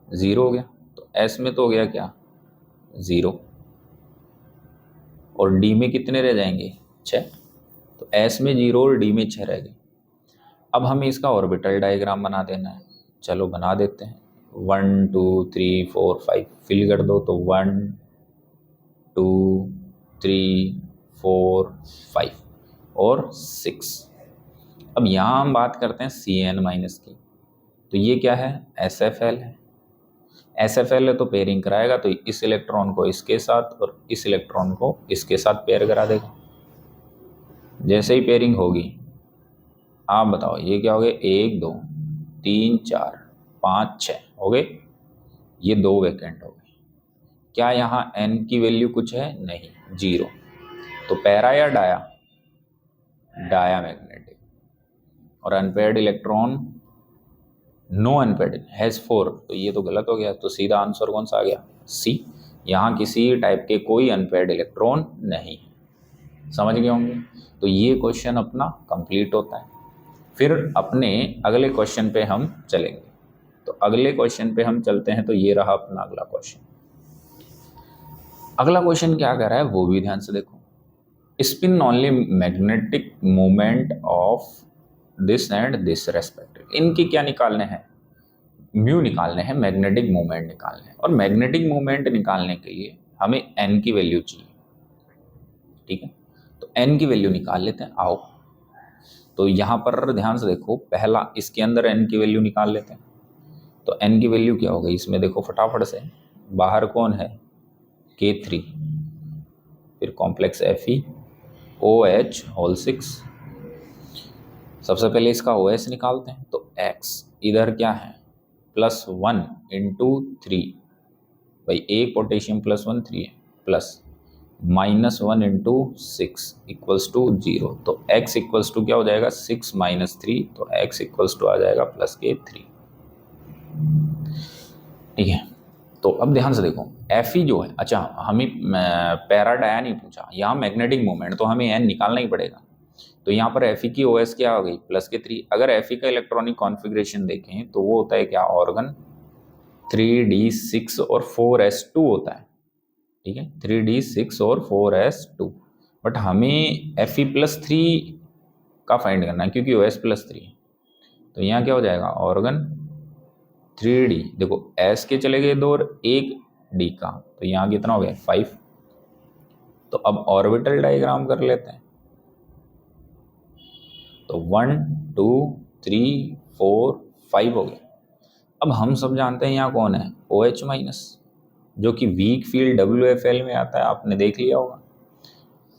Speaker 1: 0 हो गया, तो S में तो हो गया क्या 0, और D में कितने रह जाएंगे 6, तो S में 0 और D में 6 रह गए। अब हमें इसका ऑर्बिटल डायग्राम बना देना है, चलो बना देते हैं। 1 2 3 4 5 फिल कर दो, तो 1 2 3 4 5 और 6। अब यहाँ हम बात करते हैं Cn माइनस की, तो ये क्या है SFL है, SFL है तो पेयरिंग कराएगा, तो इस इलेक्ट्रॉन को इसके साथ और इस इलेक्ट्रॉन को इसके साथ पेयर करा देगा। जैसे ही पेयरिंग होगी, आप बताओ ये क्या हो गए 1 2 3 4 5 6 हो गए, ये 2 वैकेंट हो गए। क्या यहाँ N की वैल्यू कुछ है, नहीं 0, तो पैरा या डाया, डाया मैग्नेटिक। और unpaired electron no unpaired has 4, तो ये तो गलत हो गया, तो सीधा आंसर कौन सा आ गया C। यहाँ किसी टाइप के कोई अनपेयर्ड इलेक्ट्रॉन नहीं है। समझ गए होंगे, तो ये क्वेश्चन अपना कंप्लीट होता है। फिर अपने अगले क्वेश्चन पे हम चलेंगे, तो अगले क्वेश्चन पे हम चलते हैं। तो ये रहा अपना अगला क्वेश्चन। अगला क्वेश्चन क्या कह रहा है वो भी ध्यान से देखो। Spin only magnetic moment of this and this respective, इनके क्या निकालने हैं, म्यू निकालने हैं, मैग्नेटिक मोमेंट निकालने हैं। और मैग्नेटिक मोमेंट निकालने के लिए हमें एन की वैल्यू चाहिए। ठीक है, तो एन की वैल्यू निकाल लेते हैं, आओ। तो यहाँ पर ध्यान से देखो, पहला इसके अंदर एन की वैल्यू निकाल लेते हैं। तो एन की वैल्यू क्या हो गई इसमें, देखो फटाफट से, बाहर कौन है K3, फिर कॉम्प्लेक्स FeOH होल 6। सबसे पहले इसका OS निकालते हैं, तो X इधर क्या है +1 × 3 भाई एक पोटेशियम प्लस 1 3 है, प्लस -1 इंटू 6 इक्वल्स टू 0, तो x इक्वल्स टू क्या हो जाएगा 6 माइनस 3, तो x इक्वल्स टू आ जाएगा प्लस के 3। ठीक है, तो अब ध्यान से देखो Fe जो है, अच्छा हमें पैराडाया नहीं पूछा, यहाँ मैग्नेटिक मोमेंट, तो हमें n निकालना ही पड़ेगा। तो यहाँ पर Fe की OS क्या हो गई प्लस के 3। अगर Fe का इलेक्ट्रॉनिक कॉन्फ़िगरेशन देखें तो वो होता है क्या, ऑर्गन 3d6 और 4s2 होता है। ठीक है, 3d6 और 4s2, बट हमें Fe+3 का फाइंड करना है क्योंकि OS+3 है। तो यहाँ क्या हो जाएगा, ऑर्गन 3d, देखो s के चले गए 2 और 1 d का, तो यहाँ कितना हो गया 5। तो अब ऑर्बिटल डायग्राम कर लेते हैं। तो 1 2 3 4 5 हो गया। अब हम सब जानते हैं यहाँ कौन है, OH-, जो कि वीक फील्ड WFL में आता है, आपने देख लिया होगा।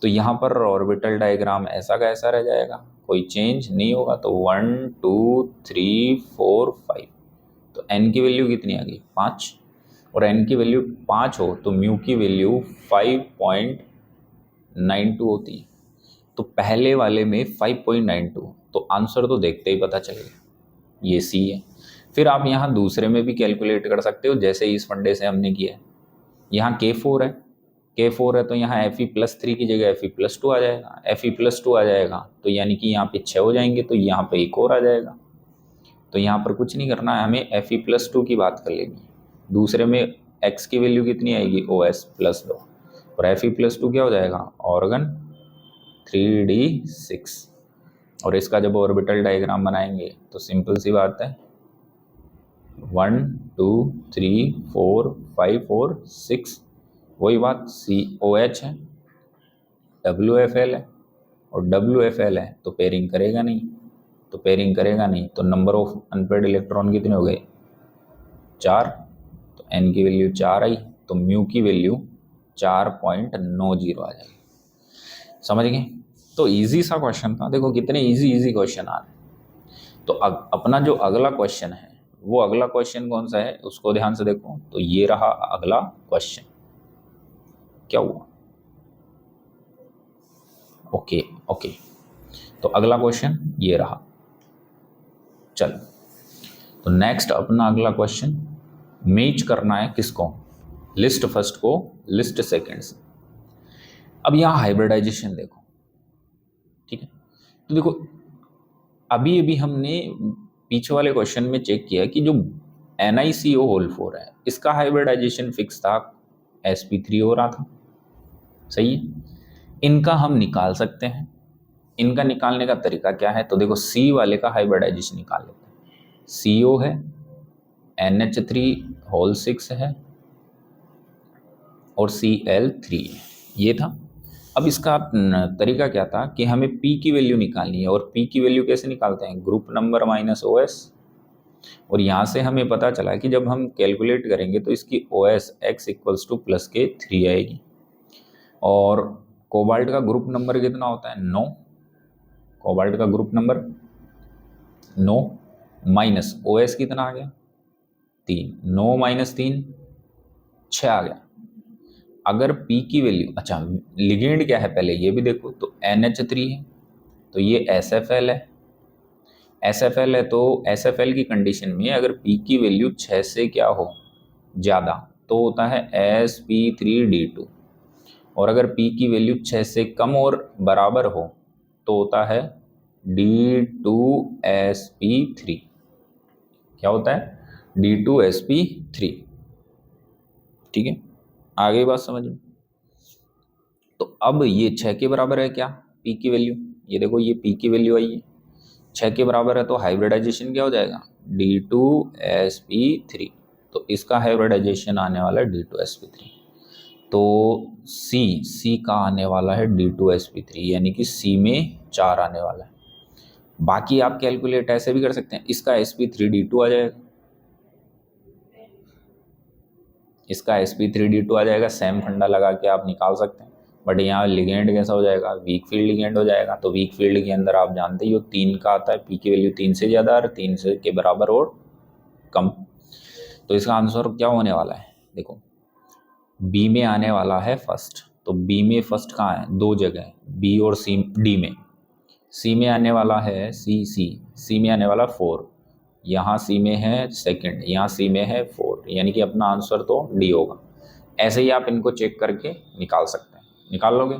Speaker 1: तो यहाँ पर ऑर्बिटल डायग्राम ऐसा का ऐसा रह जाएगा, कोई चेंज नहीं होगा। तो 1 2 3 4 5, तो n की वैल्यू कितनी आ गई 5, और n की वैल्यू 5 हो तो म्यू की वैल्यू 5.92 होती है। तो पहले वाले में 5.92, तो आंसर तो देखते ही पता चलेगा ये सी है। फिर आप यहाँ दूसरे में भी कैलकुलेट कर सकते हो, जैसे इस फंडे से हमने किया है। यहाँ K4 है, K4 है तो यहाँ Fe+3 की जगह Fe+2 आ जाएगा। Fe+2 आ जाएगा तो यानी कि यहाँ पे 6 हो जाएंगे, तो यहाँ पे एक और आ जाएगा। तो यहाँ पर कुछ नहीं करना है, हमें Fe+2 की बात कर लेनी। दूसरे में x की वैल्यू कितनी आएगी, OS+2, और Fe+2 क्या हो जाएगा, ऑर्गन 3d6। और इसका जब ऑर्बिटल डायग्राम बनाएंगे तो सिंपल सी बात है, 1 2 3 4 5 और 6, वही बात, COH है, WFL है, और WFL है तो पेयरिंग करेगा नहीं। तो पेयरिंग करेगा नहीं तो नंबर ऑफ अनपेयर्ड इलेक्ट्रॉन कितने हो गए 4, तो n की वैल्यू 4 आई, तो म्यू की वैल्यू 4.90 आ जाएगी। समझ गए? तो इजी सा क्वेश्चन था, देखो कितने इजी क्वेश्चन आ रहे हैं। तो अपना जो अगला क्वेश्चन है, वो अगला क्वेश्चन कौन सा है उसको ध्यान से देखो। तो ये रहा अगला क्वेश्चन, क्या हुआ, ओके, तो अगला क्वेश्चन ये रहा। चलो, तो नेक्स्ट अपना अगला क्वेश्चन, मैच करना है किसको, लिस्ट फर्स्ट को लिस्ट सेकंड से। अब यहाँ हाइब्रिडाइजेशन देखो, ठीक है। तो देखो अभी हमने पीछे वाले क्वेश्चन में चेक किया कि जो NiCO होल 4 है, इसका हाइब्रिडाइजेशन फिक्स था, sp3 हो रहा था, सही है। इनका हम निकाल सकते हैं। इनका निकालने का तरीका क्या है, तो देखो C वाले का हाइब्रिडाइजेशन निकाल लेते हैं। CO है, NH3 होल 6 है, और Cl3 है, ये था। अब इसका तरीका क्या था कि हमें P की वैल्यू निकालनी है, और P की वैल्यू कैसे निकालते हैं, ग्रुप नंबर माइनस OS। और यहाँ से हमें पता चला कि जब हम कैलकुलेट करेंगे तो इसकी OS x equals two plus के 3 आएगी। और कोबाल्ट का ग्रुप नंबर कितना होता है 9, कोबाल्ट का ग्रुप नंबर 9 माइनस OS कितना आ गया 3, 9 माइनस 3 6 आ गया। अगर P की वैल्यू, अच्छा लिगेंड क्या है पहले ये भी देखो, तो NH3 है तो ये SFL है, SFL है तो SFL की कंडीशन में अगर P की वैल्यू 6 से क्या हो ज़्यादा तो होता है sp3d2, और अगर P की वैल्यू 6 से कम और बराबर हो तो होता है d2sp3। क्या होता है d2sp3, ठीक है, आ गई बात समझ में। तो अब ये 6 के बराबर है क्या P की वैल्यू, ये देखो ये P की वैल्यू आई है 6 के बराबर है, तो हाइब्रिडाइजेशन क्या हो जाएगा d2sp3, तो इसका हाइब्रिडाइजेशन आने वाला है d2sp3। तो C का आने वाला है d2sp3, यानी कि C में 4 आने वाला है। बाकी आप कैलकुलेट ऐसे भी कर सकते हैं, इसका sp3d2 आ जाएगा, इसका sp3d2 आ जाएगा, सेम फंडा लगा के आप निकाल सकते हैं। बट यहाँ लिगेंड कैसा हो जाएगा, वीक फील्ड लिगेंड हो जाएगा। तो वीक फील्ड के अंदर आप जानते ही हो 3 का आता है, P की वैल्यू 3 से ज़्यादा और 3 से के बराबर और कम। तो इसका आंसर क्या होने वाला है देखो, बी में आने वाला है फर्स्ट, तो बी में फर्स्ट कहाँ है, दो जगह, बी और सी, डी में। सी में आने वाला है सी में आने वाला 4, यहाँ सी में है सेकंड, यहाँ सी में है 4, यानी कि अपना आंसर तो डी होगा। ऐसे ही आप इनको चेक करके निकाल सकते हैं, निकाल लोगे।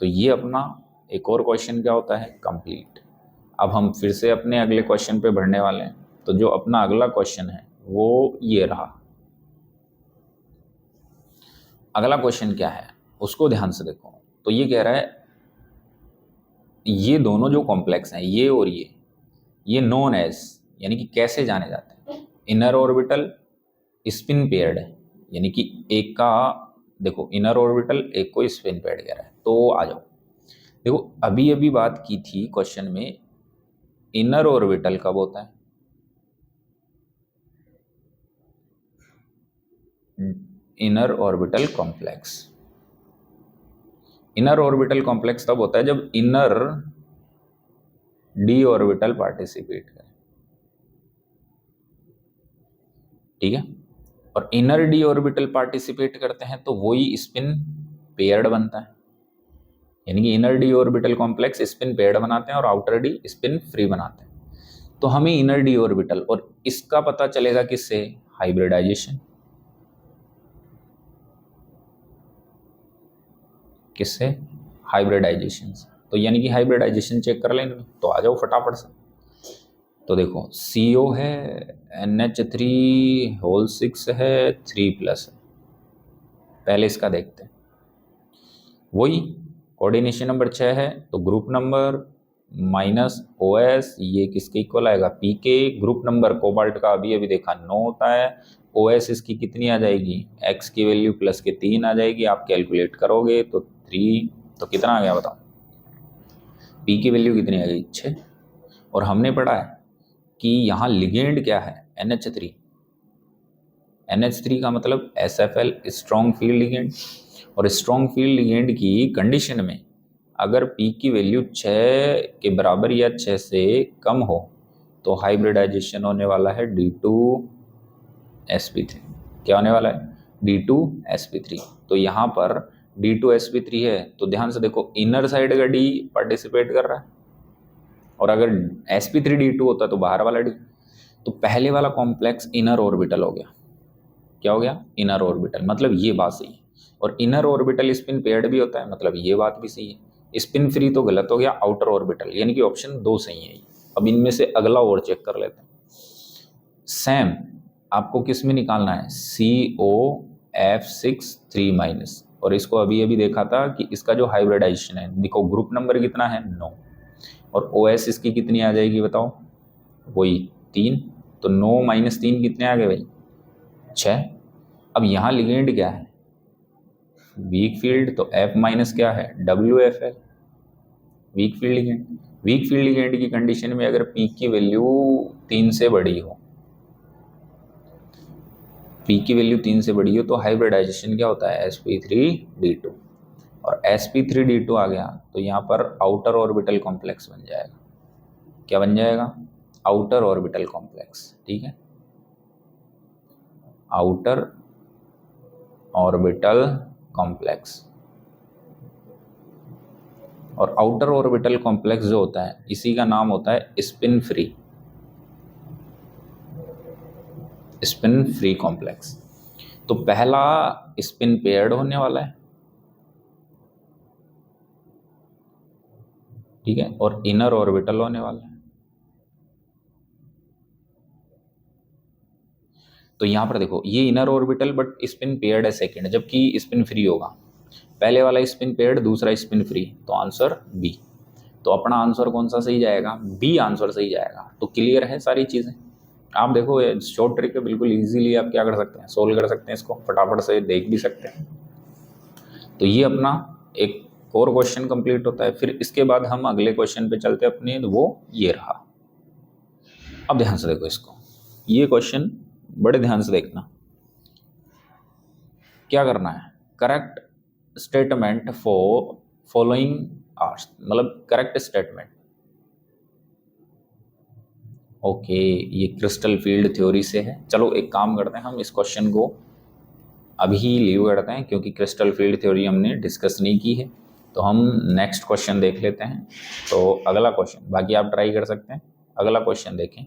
Speaker 1: तो ये अपना एक और क्वेश्चन क्या होता है, कंप्लीट। अब हम फिर से अपने अगले क्वेश्चन पे बढ़ने वाले हैं। तो जो अपना अगला क्वेश्चन है वो ये रहा। अगला क्वेश्चन क्या है उसको ध्यान से देखो। तो ये कह रहा है ये दोनों जो कॉम्प्लेक्स हैं, ये और ये नोन एज, यानी कि कैसे जाने जाते हैं, इनर ऑर्बिटल स्पिन पेयर्ड है, यानी कि एक का देखो इनर ऑर्बिटल, एक को स्पिन पेयर्ड कह रहा है। तो आ जाओ, देखो अभी अभी बात की थी क्वेश्चन में, इनर ऑर्बिटल कब होता है, inner orbital complex. Inner orbital complex तब होता है जब इनर डी ऑर्बिटल पार्टिसिपेट करे, ठीक है। और इनर डी ऑर्बिटल पार्टिसिपेट करते हैं तो वही स्पिन पेयर्ड बनता है, यानी कि inner D orbital complex spin paired बनाते हैं और आउटर डी स्पिन फ्री बनाते हैं। तो हमें इनर डी ऑर्बिटल और इसका पता चलेगा किससे, हाइब्रिडाइजेशन, किससे, हाइब्रिडाइजेशन से। तो यानी कि हाइब्रिडाइजेशन चेक कर लेंगे। तो आ जाओ फटाफट से। तो देखो CO है, NH3 है, 3+ है। पहले इसका देखते हैं, वही कोऑर्डिनेशन नंबर 6 है, तो ग्रुप नंबर -OS ये किसके इक्वल आएगा, P के। ग्रुप नंबर कोबाल्ट का अभी अभी देखा 9 होता है, OS इसकी कितनी आ जाएगी, X की वैल्यू प्लस के 3 आ जाएगी। आप कैलकुलेट करोगे तो 3, तो कितना आ गया बताओ, P की वैल्यू कितनी आ गई, 6। और हमने पढ़ा है कि यहाँ लिगेंड क्या है, NH3। NH3 का मतलब SFL, स्ट्रॉन्ग फील्ड लिगेंड। और स्ट्रॉन्ग फील्ड लिगेंड की कंडीशन में अगर P की वैल्यू 6 के बराबर या 6 से कम हो तो हाइब्रिडाइजेशन होने वाला है D2sp3। क्या होने वाला है, D2sp3। तो यहाँ पर D2sp3 है, तो ध्यान से देखो इनर साइड का D पार्टिसिपेट कर रहा है, और अगर sp3d2 होता तो बाहर वाला D। तो पहले वाला कॉम्प्लेक्स इनर ऑर्बिटल हो गया। क्या हो गया, इनर ऑर्बिटल, मतलब ये बात सही है। और इनर ऑर्बिटल स्पिन पेयर्ड भी होता है, मतलब ये बात भी सही है। स्पिन फ्री तो गलत हो गया, आउटर ऑर्बिटल, यानी कि ऑप्शन 2 सही है। अब इनमें से अगला और चेक कर लेते हैं। सेम आपको किस में निकालना है, COF6 3-, और इसको अभी अभी देखा था कि इसका जो हाइब्रिडाइजेशन है, देखो ग्रुप नंबर कितना है 9, और OS इसकी कितनी आ जाएगी बताओ, वही 3। तो 9 - 3 कितने आ गए भाई, 6। अब यहाँ लिगेंड क्या है, वीक फील्ड, तो F- क्या है, WFL, weak field ligand. Weak field ligand की कंडीशन में अगर P की वैल्यू 3 से बड़ी हो, P की वैल्यू 3 से बड़ी हो तो हाइब्रिडाइजेशन क्या होता है, sp3d2। और sp3d2 आ गया तो यहाँ पर आउटर ऑर्बिटल कॉम्प्लेक्स बन जाएगा। क्या बन जाएगा, आउटर ऑर्बिटल कॉम्प्लेक्स, ठीक है, आउटर ऑर्बिटल कॉम्प्लेक्स। और आउटर ऑर्बिटल कॉम्प्लेक्स जो होता है इसी का नाम होता है spin free, spin free complex. तो पहला स्पिन पेयर्ड होने वाला है, ठीक है, और इनर ऑर्बिटल होने वाला है। तो यहां पर देखो ये inner orbital but spin paired है सेकंड, जबकि स्पिन फ्री होगा। पहले वाला स्पिन पेयर्ड, दूसरा स्पिन फ्री, तो आंसर बी। तो अपना आंसर कौन सा सही जाएगा, बी आंसर सही जाएगा। तो क्लियर है सारी चीजें। आप देखो ये शॉर्ट ट्रिक है, बिल्कुल इजीली आप क्या कर सकते हैं, सोल्व कर सकते हैं, इसको फटाफट से देख भी सकते हैं। तो ये अपना एक और क्वेश्चन कंप्लीट होता है। फिर इसके बाद हम अगले क्वेश्चन पे चलते हैं अपने, वो ये रहा। अब ध्यान से देखो इसको, ये क्वेश्चन बड़े ध्यान से देखना। क्या करना है, correct statement for following arts, मतलब करेक्ट स्टेटमेंट। ओके, ये क्रिस्टल फील्ड थ्योरी से है। चलो एक काम करते हैं, हम इस क्वेश्चन को अभी लीव करते हैं क्योंकि क्रिस्टल फील्ड थ्योरी हमने डिस्कस नहीं की है। तो हम नेक्स्ट क्वेश्चन देख लेते हैं। तो अगला क्वेश्चन, बाकी आप ट्राई कर सकते हैं। अगला क्वेश्चन देखें,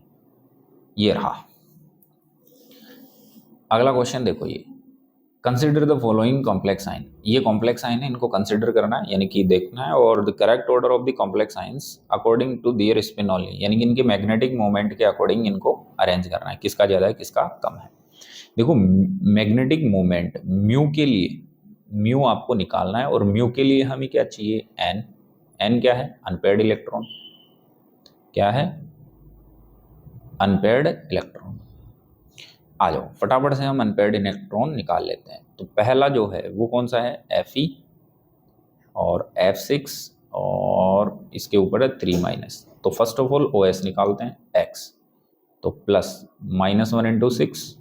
Speaker 1: ये रहा अगला क्वेश्चन। देखो ये, consider the following complex sign. ये कॉम्प्लेक्स साइन है, इनको कंसिडर करना है यानी कि देखना है, और the correct order of the complex science according to their spin only, यानी कि इनके मैग्नेटिक मोमेंट के अकॉर्डिंग इनको अरेंज करना है, किसका ज़्यादा है किसका कम है। देखो मैग्नेटिक मोमेंट म्यू के लिए, म्यू आपको निकालना है, और म्यू के लिए हमें क्या चाहिए, एन। एन क्या है, अनपेयर्ड इलेक्ट्रॉन। क्या है, अनपेयर्ड इलेक्ट्रॉन। आ जाओ फटाफट से हम अनपेयर्ड इलेक्ट्रॉन निकाल लेते हैं। तो पहला जो है वो कौन सा है, Fe और F6 और इसके ऊपर है 3 तो फर्स्ट ऑफ ऑल OS निकालते हैं, X तो प्लस -1 इंटू 6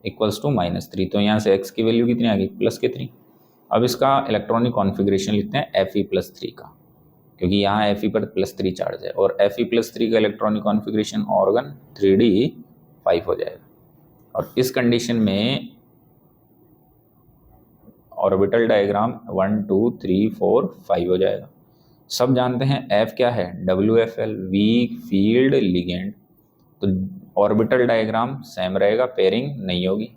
Speaker 1: इक्वल्स टू -3। तो यहाँ से X की वैल्यू कितनी आ गई, +3। अब इसका इलेक्ट्रॉनिक कॉन्फ़िगरेशन लिखते हैं Fe+3 का, क्योंकि यहाँ Fe पर +3 चार्ज है, और Fe+3 का इलेक्ट्रॉनिक कॉन्फ़िगरेशन ऑर्गन 3d5 हो जाएगा। और इस कंडीशन में ऑर्बिटल डायग्राम 1 2 3 4 5 हो जाएगा। सब जानते हैं F क्या है, WFL, वीक फील्ड लिगेंड। तो ऑर्बिटल डायग्राम सेम रहेगा, पेयरिंग नहीं होगी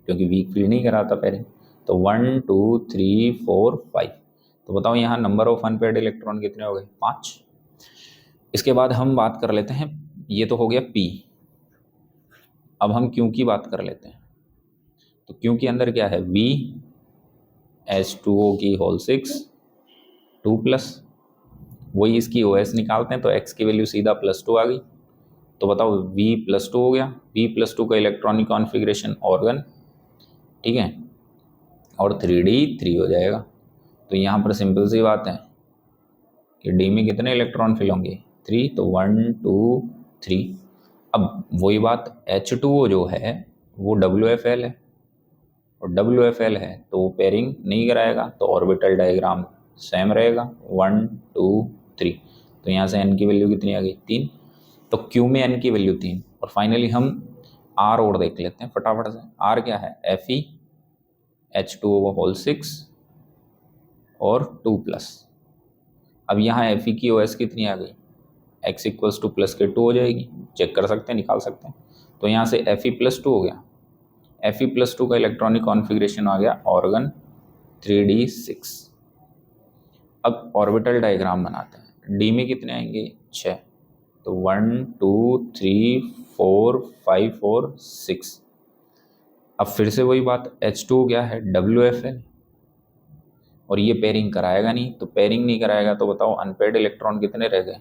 Speaker 1: क्योंकि वीक फील्ड नहीं कराता पेयरिंग। तो 1 2 3 4 5। तो बताओ यहाँ नंबर ऑफ अनपेयर्ड इलेक्ट्रॉन कितने हो गए, 5। इसके बाद हम बात कर लेते हैं, ये तो हो गया P। अब हम Q की बात कर लेते हैं। तो Q के अंदर क्या है, VH2O की होल 6 2+, वही इसकी OS निकालते हैं तो X की वैल्यू सीधा +2 आ गई। तो बताओ V+2 हो गया, V+2 का इलेक्ट्रॉनिक कॉन्फ़िगरेशन ऑर्गन, ठीक है, और 3d3 हो जाएगा। तो यहाँ पर सिंपल सी बात है कि D में कितने इलेक्ट्रॉन फिल होंगे, 3, तो 1 2 3। अब वही बात, H2O जो है वो WFL है, और WFL है तो वो पेयरिंग नहीं कराएगा, तो ऑर्बिटल डायग्राम सेम रहेगा 1 2 3। तो यहाँ से N की वैल्यू कितनी आ गई, 3। तो Q में N की वैल्यू 3। और फाइनली हम R और देख लेते हैं फटाफट से। R क्या है, Fe H2O होल 6 और 2+। अब यहाँ Fe की OS कितनी आ गई, X इक्वल्स टू +2 हो जाएगी, चेक कर सकते हैं, निकाल सकते हैं। तो यहाँ से Fe+2 हो गया, Fe+2 का इलेक्ट्रॉनिक कॉन्फ़िगरेशन आ गया ऑर्गन 3d6। अब ऑर्बिटल डायग्राम बनाते हैं, D में कितने आएंगे, 6। तो 1 2 3 4 5 और 6। अब फिर से वही बात, H2 क्या है, WFL, और ये पेयरिंग कराएगा नहीं। तो पेयरिंग नहीं कराएगा तो बताओ अनपेयर्ड इलेक्ट्रॉन कितने रह गए।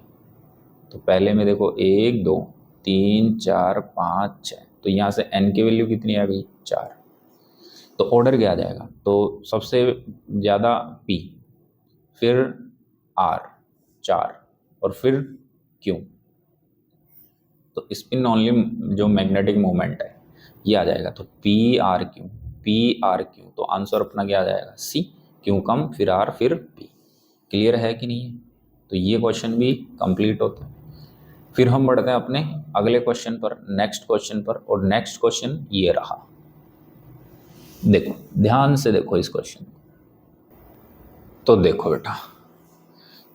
Speaker 1: तो पहले में देखो 1 2 3 4 5 6। तो यहाँ से N की वैल्यू कितनी आ गई, 4। तो ऑर्डर क्या आ जाएगा, तो सबसे ज़्यादा P, फिर R 4, और फिर Q। तो स्पिन ओनली जो मैग्नेटिक मोमेंट है ये आ जाएगा। तो PRQ, PRQ। तो आंसर अपना क्या आ जाएगा, C। Q कम, फिर R, फिर P। क्लियर है कि नहीं है। तो ये क्वेश्चन भी कंप्लीट होता है। फिर हम बढ़ते हैं अपने अगले क्वेश्चन पर, नेक्स्ट क्वेश्चन पर। और नेक्स्ट क्वेश्चन ये रहा, देखो ध्यान से देखो इस क्वेश्चन। तो देखो बेटा,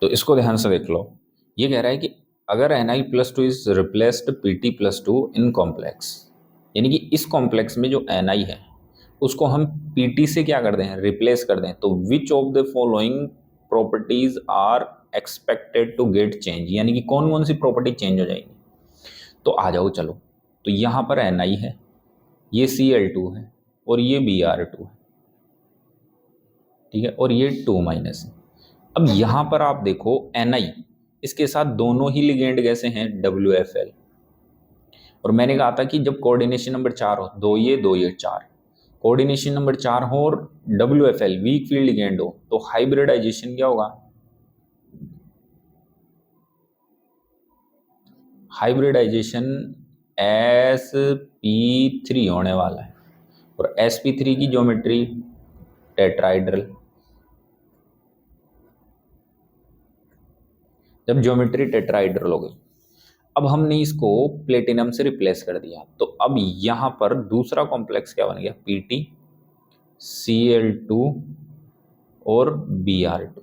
Speaker 1: तो इसको ध्यान से देख लो। ये कह रहा है कि अगर Ni+2 is replaced Pt+2 in complex, यानी कि इस कॉम्प्लेक्स में जो Ni है उसको हम Pt से क्या कर दें, रिप्लेस कर दें। तो which of the following properties are expected to get change, यानी कि कौन कौन सी प्रॉपर्टी चेंज हो जाएगी। तो आ जाओ चलो। तो यहाँ पर Ni है, ये Cl2 है, और ये Br2 है, ठीक है, और ये 2- है। अब यहाँ पर आप देखो Ni, इसके साथ दोनों ही लिगेंड कैसे हैं, WFL। और मैंने कहा था कि जब कोऑर्डिनेशन नंबर 4 हो, 2 ये 4, कोऑर्डिनेशन नंबर 4 हो और WFL वीक फील्ड लिगेंड हो, तो हाइब्रिडाइजेशन क्या होगा, हाइब्रिडाइजेशन sp3 होने वाला है। और sp3 की ज्योमेट्री टेट्राइड्रल। जब ज्योमेट्री टेट्राइड्रल हो गई, अब हमने इसको प्लेटिनम से रिप्लेस कर दिया, तो अब यहाँ पर दूसरा कॉम्प्लेक्स क्या बन गया, Pt Cl2 और Br2,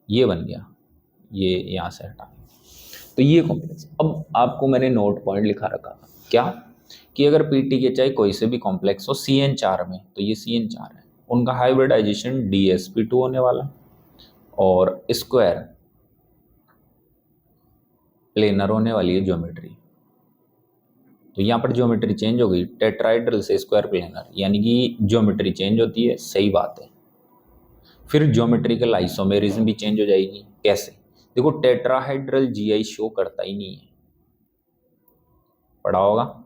Speaker 1: ये बन गया, ये यहाँ से हटा। तो ये कॉम्प्लेक्स, अब आपको मैंने नोट पॉइंट लिखा रखा क्या कि अगर PTKHI कोई से भी कॉम्प्लेक्स हो CN4 में, तो ये CN4 है, उनका हाइब्रिडाइजेशन DsP2 होने वाला है और स्क्वायर प्लेनर होने वाली है ज्योमेट्री। तो यहाँ पर ज्योमेट्री चेंज हो गई, टेट्राइड्रल से स्क्वायर प्लेनर, यानी कि ज्योमेट्री चेंज होती है, सही बात है। फिर ज्योमेट्रिकल आइसोमेरिज्म भी चेंज हो जाएगी। कैसे? देखो टेट्राहाइड्रल GI शो करता ही नहीं है, पढ़ा होगा,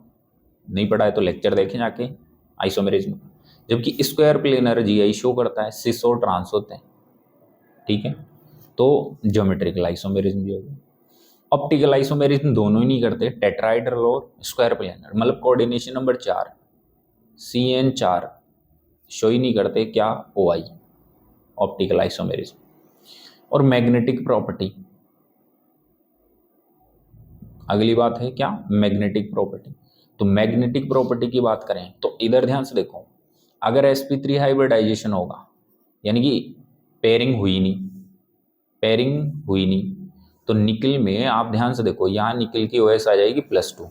Speaker 1: नहीं पढ़ा है तो लेक्चर देखें जाके आइसोमेरिज्म। जबकि स्क्वायर प्लेनर GI शो करता है, सिस और ट्रांस होते हैं, ठीक है। तो ज्योमेट्रिकल आइसोमेरिज्म भी होगी। ऑप्टिकल आइसोमेरिज्म दोनों ही नहीं करते, टेट्राइड्रल और स्क्वायर प्लेनर, मतलब कोऑर्डिनेशन नंबर 4 CN4 शो ही नहीं करते क्या, OI, ऑप्टिकल आइसोमेरिज्म। और मैग्नेटिक प्रॉपर्टी, अगली बात है क्या, मैग्नेटिक प्रॉपर्टी। तो मैग्नेटिक प्रॉपर्टी की बात करें तो इधर ध्यान से देखो, अगर sp3 हाइब्रिडाइजेशन होगा, यानी कि पेयरिंग हुई नहीं, तो निकल में आप ध्यान से देखो, यहाँ निकल की OS आ जाएगी +2।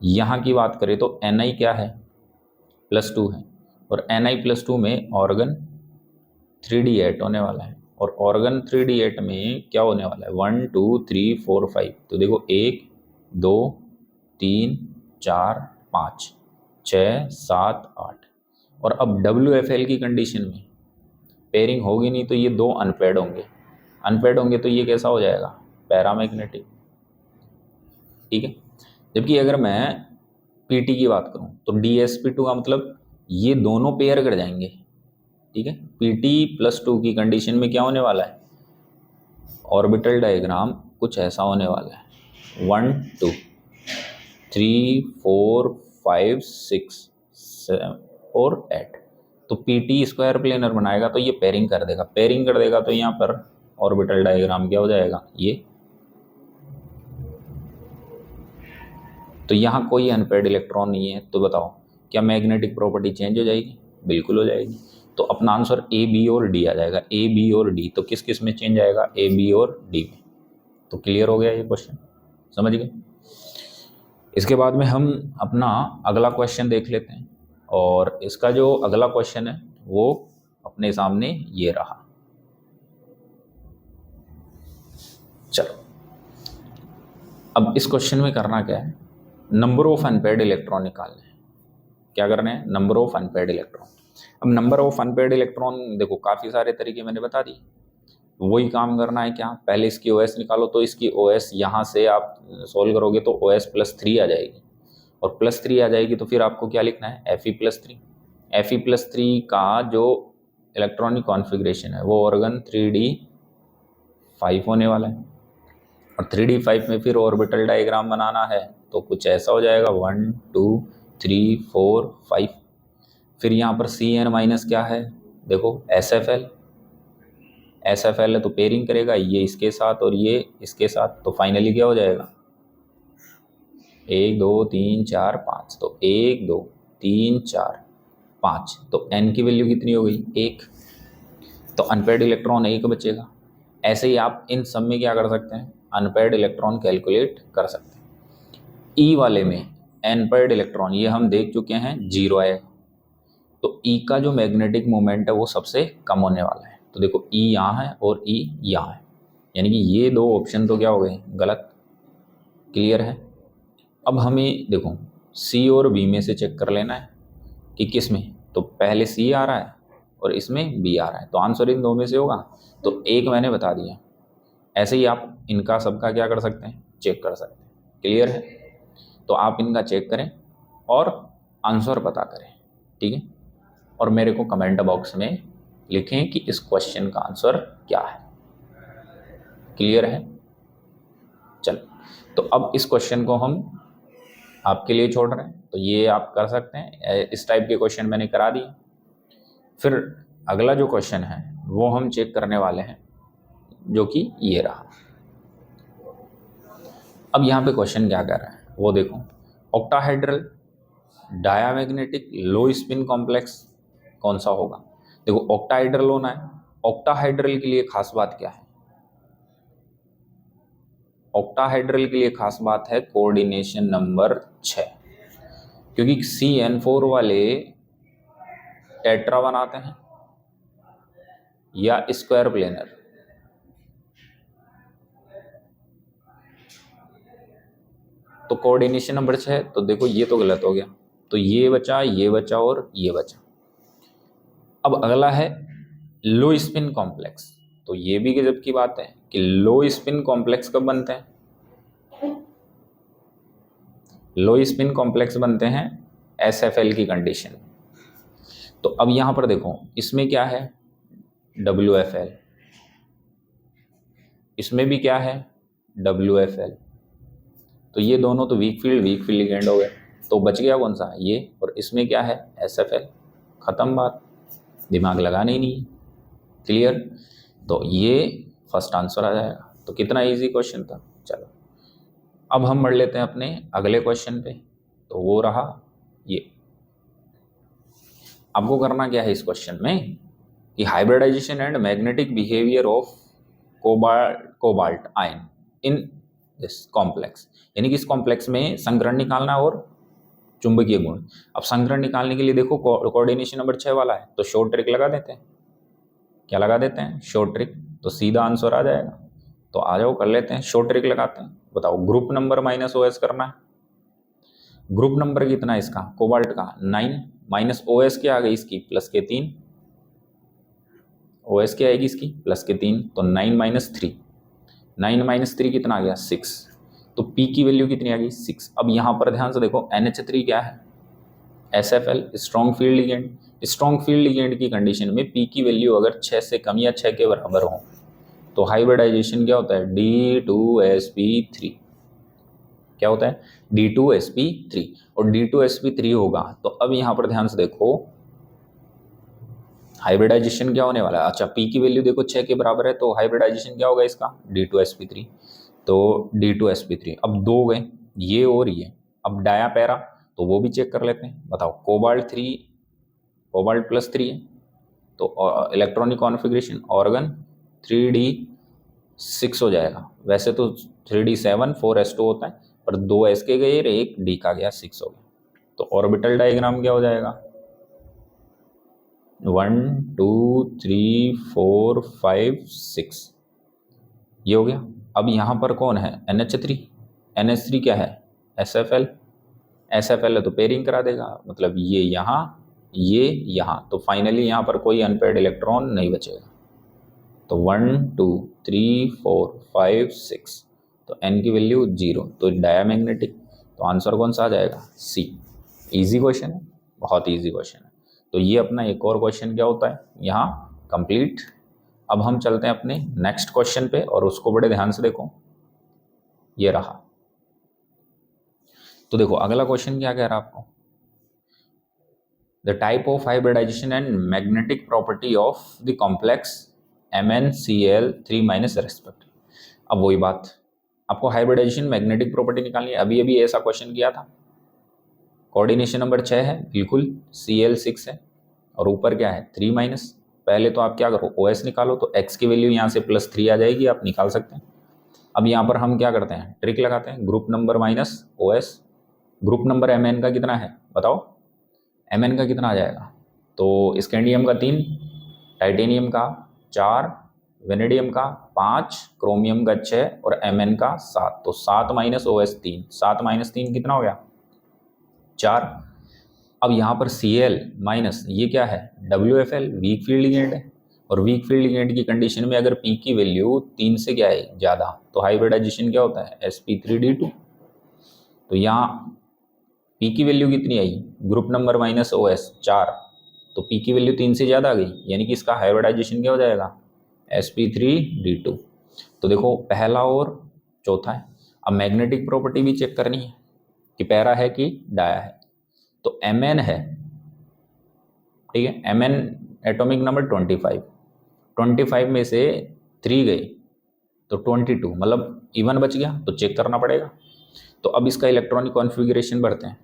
Speaker 1: यहाँ की बात करें तो Ni क्या है, +2 है, और Ni+2 में ऑर्गन 3d8 होने वाला है, और ऑर्गन 3d8 में क्या होने वाला है, 1 2 3 4 5। तो देखो 1 2 3 4 5 6 7 8। और अब WFL की कंडीशन में पेयरिंग होगी नहीं, तो ये दो अनपेड होंगे, तो ये कैसा हो जाएगा, पैरामैग्नेटिक, ठीक है। जबकि अगर मैं PT की बात करूं तो DsP2 का मतलब ये दोनों पेयर कर जाएंगे, ठीक है। PT+2 की कंडीशन में क्या होने वाला है, ऑर्बिटल डायग्राम कुछ ऐसा होने वाला है, 1 2 3 4 5 6 7 और 8। तो PT स्क्वायर प्लेनर बनाएगा तो ये पेयरिंग कर देगा, तो यहाँ पर ऑर्बिटल डायग्राम क्या हो जाएगा, ये। तो यहाँ कोई अनपेयर्ड इलेक्ट्रॉन नहीं है, तो बताओ क्या मैग्नेटिक प्रॉपर्टी चेंज हो जाएगी, बिल्कुल हो जाएगी। तो अपना आंसर A B और D आ जाएगा, A B और D। तो किस किस में चेंज आएगा, A B और D में। तो क्लियर हो गया ये क्वेश्चन, समझ गए। इसके बाद में हम अपना अगला क्वेश्चन देख लेते हैं, और इसका जो अगला क्वेश्चन है वो अपने सामने ये रहा। चलो अब इस क्वेश्चन में करना क्या है, नंबर ऑफ अनपेयर्ड इलेक्ट्रॉन निकालने हैं। क्या करना है, नंबर ऑफ अनपेयर्ड इलेक्ट्रॉन। अब नंबर ऑफ अनपेयर्ड इलेक्ट्रॉन देखो काफ़ी सारे तरीके मैंने बता दी, वही काम करना है क्या, पहले इसकी OS निकालो। तो इसकी OS यहाँ से आप सोल्व करोगे तो OS +3 आ जाएगी, और +3 आ जाएगी तो फिर आपको क्या लिखना है, Fe+3। Fe+3 का जो इलेक्ट्रॉनिक कॉन्फ़िगरेशन है वो ऑर्गन 3d5 होने वाला है, और 3d5 में फिर ऑर्बिटल डायग्राम बनाना है तो कुछ ऐसा हो जाएगा, 1 2 3 4 5। फिर यहाँ पर Cn- क्या है, देखो SFL है, तो पेयरिंग करेगा ये इसके साथ और ये इसके साथ, तो फाइनली क्या हो जाएगा, 1 2 3 4 5। तो 1 2 3 4 5, तो N की वैल्यू कितनी हो गई, 1। तो अनपेयर्ड इलेक्ट्रॉन 1 बचेगा। ऐसे ही आप इन सब में क्या कर सकते हैं, अनपेयर्ड इलेक्ट्रॉन कैलकुलेट कर सकते हैं। ई वाले में अनपेयर्ड इलेक्ट्रॉन ये हम देख चुके हैं, 0 आएगा। तो ई का जो मैग्नेटिक मोमेंट है वो सबसे कम होने वाला है। तो देखो ई यहाँ है और ई यहाँ है, यानी कि ये दो ऑप्शन तो क्या हो गए, गलत। क्लियर है। अब हमें देखो सी और बी में से चेक कर लेना है कि किस में, तो पहले सी आ रहा है और इसमें बी आ रहा है, तो आंसर इन दो में से होगा। तो एक मैंने बता दिया, ऐसे ही आप इनका सबका क्या कर सकते हैं, चेक कर सकते हैं। क्लियर है। तो आप इनका चेक करें और आंसर पता करें, ठीक है। और मेरे को कमेंट बॉक्स में लिखें कि इस क्वेश्चन का आंसर क्या है। क्लियर है। चलो तो अब इस क्वेश्चन को हम आपके लिए छोड़ रहे हैं, तो ये आप कर सकते हैं। इस टाइप के क्वेश्चन मैंने करा दिए। फिर अगला जो क्वेश्चन है वो हम चेक करने वाले हैं, जो कि ये रहा। अब यहाँ पे क्वेश्चन क्या कर रहा है वो देखो, ऑक्टाहेड्रल डायामैग्नेटिक लो स्पिन कॉम्प्लेक्स कौन सा होगा। देखो ऑक्टाहाइड्रल होना है, ऑक्टाहाइड्रल के लिए खास बात क्या है, ऑक्टाहाइड्रल के लिए खास बात है कोऑर्डिनेशन नंबर 6, क्योंकि CN4 वाले टेट्रा बनाते हैं या स्क्वायर प्लेनर, तो कोऑर्डिनेशन नंबर 6, तो देखो ये तो गलत हो गया, तो ये बचा और ये बचा। अब अगला है लो स्पिन कॉम्प्लेक्स, तो ये भी गजब की बात है कि लो स्पिन कॉम्प्लेक्स कब बनते हैं, लो स्पिन कॉम्प्लेक्स बनते हैं SFL की कंडीशन। तो अब यहां पर देखो इसमें क्या है WFL, इसमें भी क्या है WFL, तो ये दोनों तो वीक फील्ड लिगेंड हो गए, तो बच गया कौन सा ये, और इसमें क्या है SFL, खत्म बात, दिमाग लगाना ही नहीं। क्लियर, तो ये फर्स्ट आंसर आ जाएगा। तो कितना इजी क्वेश्चन था। चलो अब हम बढ़ लेते हैं अपने अगले क्वेश्चन पे, तो वो रहा ये। आपको करना क्या है इस क्वेश्चन में कि hybridization and magnetic behaviour of cobalt ion in this complex, यानी कि इस कॉम्प्लेक्स में संग्रहण निकालना और चुंबकीय गुण। अब संग्रहण निकालने के लिए देखो कोऑर्डिनेशन नंबर 6 वाला है, तो शॉर्ट ट्रिक लगा देते हैं। क्या लगा देते हैं, शॉर्ट ट्रिक, तो सीधा आंसर आ जाएगा। तो आ जाओ कर लेते हैं, शॉर्ट ट्रिक लगाते हैं। बताओ ग्रुप नंबर -OS करना है, ग्रुप नंबर कितना है इसका कोबाल्ट का 9, माइनस OS क्या आ गई इसकी प्लस के 3, OS क्या आएगी इसकी प्लस के 3, तो 9 - 3 कितना आ गया 6, तो P की वैल्यू कितनी आ गई 6। अब यहाँ पर ध्यान से देखो NH3 क्या है SFL strong field ligand, strong field ligand की कंडीशन में P की वैल्यू अगर 6 से कम या 6 के बराबर हो तो हाइब्रिडाइजेशन क्या होता है D2sp3, क्या होता है D2sp3, और D2sp3 होगा। तो अब यहाँ पर ध्यान से देखो हाइब्रिडाइजेशन क्या होने वाला है, अच्छा P की वैल्यू देखो 6 के बराबर है, तो हाइब्रिडाइजेशन क्या होगा इसका D2sp3, तो D2sp3। अब दो गए ये और ये, अब डाया पैरा तो वो भी चेक कर लेते हैं। बताओ कोबाल्ट +3 है, तो इलेक्ट्रॉनिक कॉन्फ़िगरेशन ऑर्गन 3D6 हो जाएगा। वैसे तो 3D7 4s2 होता है, पर 2s के गए और 1 D का गया 6 हो गया। तो ऑर्बिटल डायग्राम क्या हो जाएगा 1 2 3 4 5 6, ये हो गया। अब यहाँ पर कौन है NH3 क्या है SFL है, तो पेयरिंग करा देगा, मतलब ये यहाँ, तो फाइनली यहाँ पर कोई अनपेयर्ड इलेक्ट्रॉन नहीं बचेगा। तो 1 2 3 4 5 6, तो N की वैल्यू 0, तो डायामैग्नेटिक, तो आंसर कौन सा आ जाएगा C। इजी क्वेश्चन है, बहुत इजी क्वेश्चन है। तो ये अपना एक और क्वेश्चन क्या होता है यहाँ कंप्लीट। अब हम चलते हैं अपने नेक्स्ट क्वेश्चन पे, और उसको बड़े ध्यान से देखो, ये रहा। तो देखो अगला क्वेश्चन क्या कह रहा है आपको, the type of hybridization and magnetic property of the complex MnCl3- respect. अब वही बात, आपको हाइब्रिडाइजेशन मैग्नेटिक प्रॉपर्टी निकालनी है। अभी ऐसा क्वेश्चन किया था, कोऑर्डिनेशन नंबर 6 है बिल्कुल, Cl6 है, और ऊपर क्या है 3-। पहले तो आप क्या करो OS निकालो, तो x की वैल्यू यहाँ से +3 आ जाएगी, आप निकाल सकते हैं। अब यहाँ पर हम क्या करते हैं ट्रिक लगाते हैं, group number -OS, group number Mn का कितना है बताओ, Mn का कितना आ जाएगा, तो स्कैंडियम का 3, टाइटेनियम का 4, वेनेडियम का 5, क्रोमियम का 6 और Mn का 7, तो 7 - OS 3, 7 - 3 कितना हो गया 4। अब यहाँ पर Cl माइनस ये क्या है WFL वीक फील्ड लिगेंड है, और वीक फील्ड लिगेंड की कंडीशन में अगर P की वैल्यू 3 से क्या है ज़्यादा, तो हाइब्रिडाइजेशन क्या होता है sp3d2। तो यहाँ P की वैल्यू कितनी आई ग्रुप नंबर -OS 4, तो P की वैल्यू 3 से ज़्यादा आ गई, यानी कि इसका हाइब्रिडाइजेशन क्या हो जाएगा sp3d2। तो देखो पहला और चौथा है। अब मैग्नेटिक प्रॉपर्टी भी चेक करनी है कि पैरा है कि डाया है, तो Mn है, ठीक है, Mn एटॉमिक नंबर 25 में से 3 गए तो 22, मतलब इवन बच गया, तो चेक करना पड़ेगा। तो अब इसका इलेक्ट्रॉनिक कॉन्फ़िगरेशन बढ़ते हैं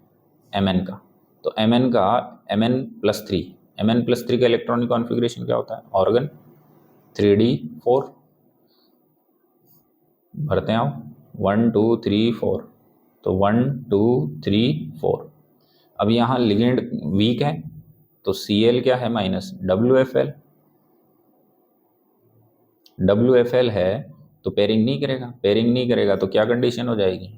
Speaker 1: Mn का, तो Mn का Mn +3, Mn+3 का इलेक्ट्रॉनिक कॉन्फ़िगरेशन क्या होता है? ऑर्गन 3d4 भरते हैं आप 1 2 3 4, तो 1 2 3 4। अब यहाँ लिगेंड वीक है तो Cl क्या है? Minus WFL। WFL है तो पेयरिंग नहीं करेगा, पेयरिंग नहीं करेगा तो क्या कंडीशन हो जाएगी?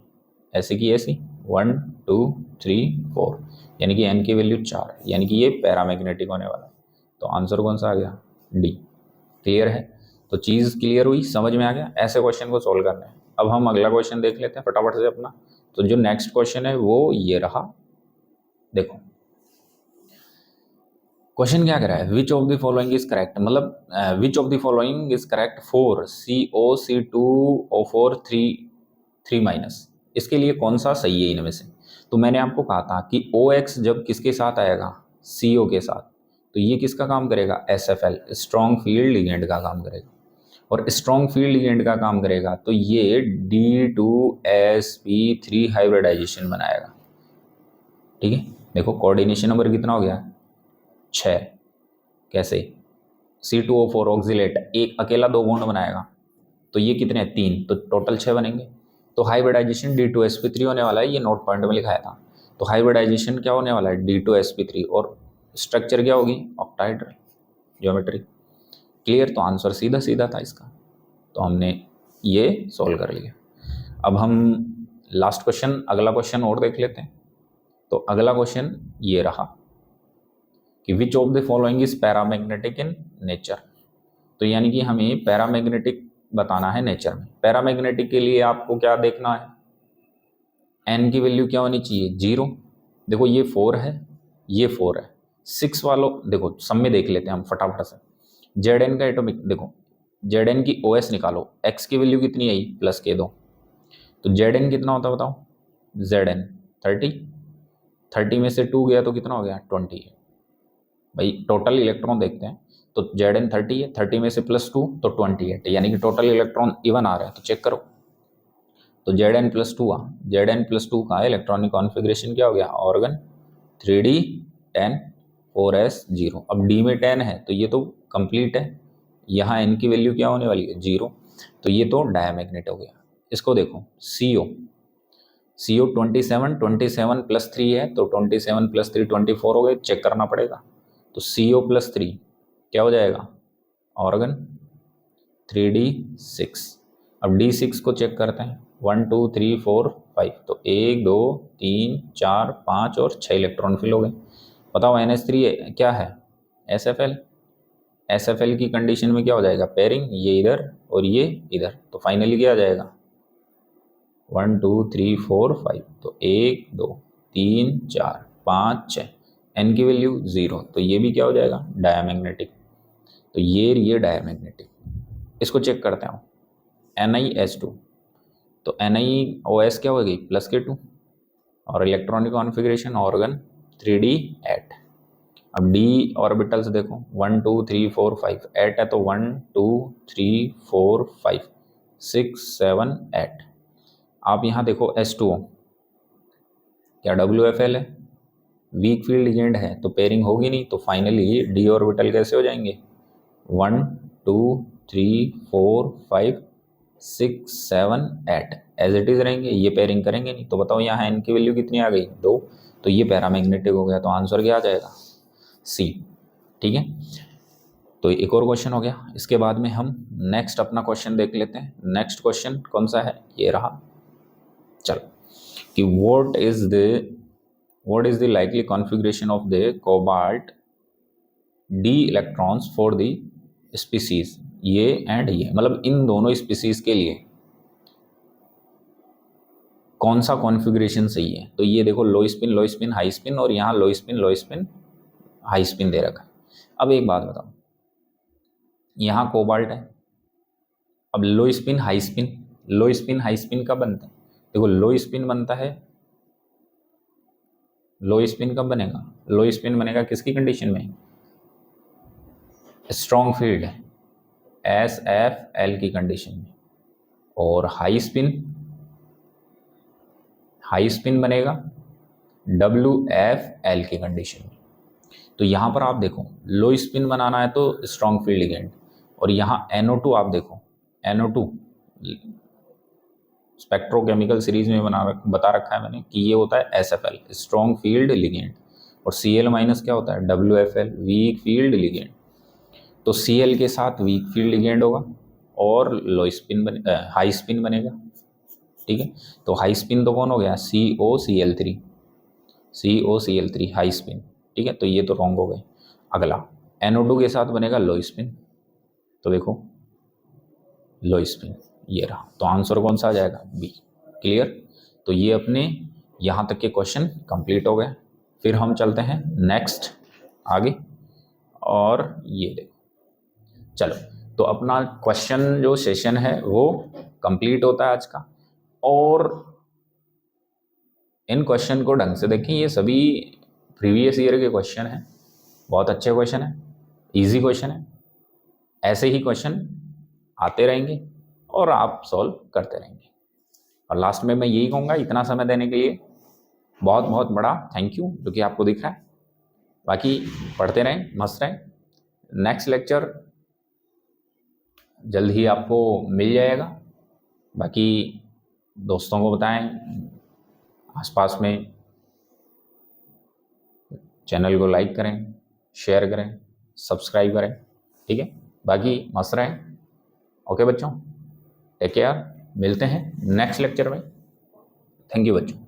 Speaker 1: ऐसी की ऐसी 1 2 3 4, यानी कि n की वैल्यू 4, यानी कि ये पैरामैग्नेटिक होने वाला है। तो आंसर कौन सा आ गया? डी। क्लियर है? तो चीज़ क्लियर हुई, समझ में आ गया? ऐसे क्वेश्चन को सोल्व करना है। अब हम अगला क्वेश्चन देख लेते हैं फटाफट से अपना। तो जो नेक्स्ट क्वेश्चन है वो ये रहा, देखो क्वेश्चन क्या कह रहा है? Which of the following is correct, मतलब which of the following is correct for COC2O4 3 माइनस, इसके लिए कौन सा सही है इनमें से? तो मैंने आपको कहा था कि OX जब किसके साथ आएगा? CO के साथ, तो ये किसका काम करेगा? SFL, स्ट्रॉन्ग फील्ड लिगेंड का काम करेगा। और स्ट्रॉन्ग फील्ड लिगेंड का काम करेगा तो ये D2sp3 हाइब्रिडाइजेशन बनाएगा। ठीक है, देखो कोऑर्डिनेशन नंबर कितना हो गया? 6। कैसे? C2O4 ऑक्सिलेट एक अकेला 2 बॉन्ड बनाएगा, तो ये कितने? 3, तो टोटल 6 बनेंगे। तो हाइब्रिडाइजेशन D2sp3 होने वाला है, ये नोट पॉइंट में लिखाया था। तो हाइब्रिडाइजेशन क्या होने वाला है? D2sp3, और स्ट्रक्चर क्या होगी? Octahedral geometry. क्लियर? तो आंसर सीधा सीधा था इसका, तो हमने ये सॉल्व कर लिया। अब हम लास्ट क्वेश्चन, अगला क्वेश्चन और देख लेते हैं। तो अगला क्वेश्चन ये रहा कि विच of the following is paramagnetic in nature. तो यानी कि हमें पैरामैग्नेटिक बताना है नेचर में। पैरामैग्नेटिक के लिए आपको क्या देखना है? एन की वैल्यू क्या होनी चाहिए? 0। देखो ये 4 है, ये 4 है। 6 वालों देखो सब में देख लेते हैं हम फटाफट से। जेड एन का एटॉमिक देखो, जेड एन की OS निकालो, एक्स की वैल्यू कितनी आई? +k2। तो जेड एन कितना होता है बताओ? ZN 30 में से 2 गया तो कितना हो गया? 20। भाई टोटल इलेक्ट्रॉन देखते हैं, तो Zn 30 है, 30 में से +2 तो 28, यानी कि टोटल इलेक्ट्रॉन इवन आ रहा है। तो चेक करो, तो Zn+2 Zn+2 का इलेक्ट्रॉनिक कॉन्फ़िगरेशन क्या हो गया? Organ 3d 10 4s 0। अब d में 10 है तो ये तो कंप्लीट है, यहाँ n की वैल्यू क्या होने वाली है? 0, तो ये तो डायमैग्नेट हो गया। इसको देखो CO 27 +3 है, तो 27 +3 24 हो गए, चेक करना पड़ेगा। तो CO+3 क्या हो जाएगा? Organ 3d6। अब d6 को चेक करते हैं, 1 2 3 4 5, तो 1 2 3 4 5 और 6 इलेक्ट्रॉन फिल हो गए। बताओ NH3 क्या है? SFL। SFL की कंडीशन में क्या हो जाएगा? पेयरिंग, ये इधर और ये इधर, तो फाइनली क्या आ जाएगा? 1 2 3 4 5, तो 1 2 3 4 5 6, n की वैल्यू 0, तो ये भी क्या हो जाएगा? डायमैग्नेटिक। तो ये डायमैग्नेटिक। इसको चेक करते हैं NiS2, तो NiOS क्या हो गई? +k2, और इलेक्ट्रॉनिक कॉन्फ़िगरेशन ऑर्गन 3d8। अब d ऑर्बिटल्स देखो 1 2 3 4 5, 8 है तो 1 2 3 4 5 6 7 8। आप यहाँ देखो S2O, क्या WFL है? वीक फील्ड लिगेंड है तो पेयरिंग होगी नहीं, तो फाइनली d ऑर्बिटल कैसे हो जाएंगे? 1 2 3 4 5 6 7 8 एज इट इज रहेंगे, ये पेयरिंग करेंगे नहीं। तो बताओ यहाँ n की वैल्यू कितनी आ गई? 2, तो ये पैरामैग्नेटिक हो गया। तो आंसर क्या आ जाएगा? C। ठीक है, तो एक और क्वेश्चन हो गया। इसके बाद में हम नेक्स्ट अपना क्वेश्चन देख लेते हैं। नेक्स्ट क्वेश्चन कौन सा है? ये रहा। चलो कि what is the likely configuration of the cobalt d electrons for the species ये एंड ये, मतलब इन दोनों स्पीसीज के लिए कौन सा कॉन्फ़िगरेशन सही है? तो ये देखो लो स्पिन हाई स्पिन, और यहाँ लो स्पिन हाई स्पिन दे रखा है। अब एक बात बताओ, यहाँ कोबाल्ट है, अब लो स्पिन हाई स्पिन कब बनता है? देखो लो स्पिन बनता है, लो स्पिन कब बनेगा? लो स्पिन बनेगा किसकी कंडीशन में? स्ट्रॉन्ग फील्ड है SFL की कंडीशन में। और हाई स्पिन बनेगा WFL की कंडीशन में। तो यहाँ पर आप देखो लो स्पिन बनाना है तो स्ट्रॉन्ग फील्ड लिगेंड, और यहाँ NO2 आप देखो, NO2 स्पेक्ट्रोकेमिकल सीरीज में बता रखा है मैंने कि ये होता है SFL स्ट्रॉन्ग फील्ड लिगेंड, और Cl माइनस क्या होता है WFL वीक फील्ड लिगेंड। तो Cl के साथ वीक फील्ड लिगेंड होगा और लो स्पिन हाई स्पिन बनेगा, ठीक है। तो हाई स्पिन तो कौन हो गया COCl3, COCl3 हाई स्पिन, ठीक है। तो ये तो रॉन्ग हो गए। अगला NO2 के साथ बनेगा लो स्पिन, तो देखो लो स्पिन ये रहा, तो आंसर कौन सा आ जाएगा बी। क्लियर। तो ये अपने यहाँ तक के क्वेश्चन कंप्लीट हो गए। फिर हम चलते हैं नेक्स्ट आगे, और ये देखो चलो, तो अपना क्वेश्चन जो सेशन है वो कंप्लीट होता है आज का। और इन क्वेश्चन को ढंग से देखें, ये सभी प्रीवियस ईयर के क्वेश्चन हैं, बहुत अच्छे क्वेश्चन हैं, इजी क्वेश्चन है। ऐसे ही क्वेश्चन आते रहेंगे और आप सॉल्व करते रहेंगे। और लास्ट में मैं यही कहूँगा, इतना समय देने के लिए बहुत बहुत बड़ा थैंक यू, जो कि आपको दिख रहा है। बाकी पढ़ते रहें, मस्त रहें। नेक्स्ट लेक्चर जल्द ही आपको मिल जाएगा। बाकी दोस्तों को बताएं, आसपास में चैनल को लाइक करें, शेयर करें, सब्सक्राइब करें, ठीक है। बाकी मस्त रहें। ओके बच्चों, टेक केयर, मिलते हैं नेक्स्ट लेक्चर में। थैंक यू बच्चों।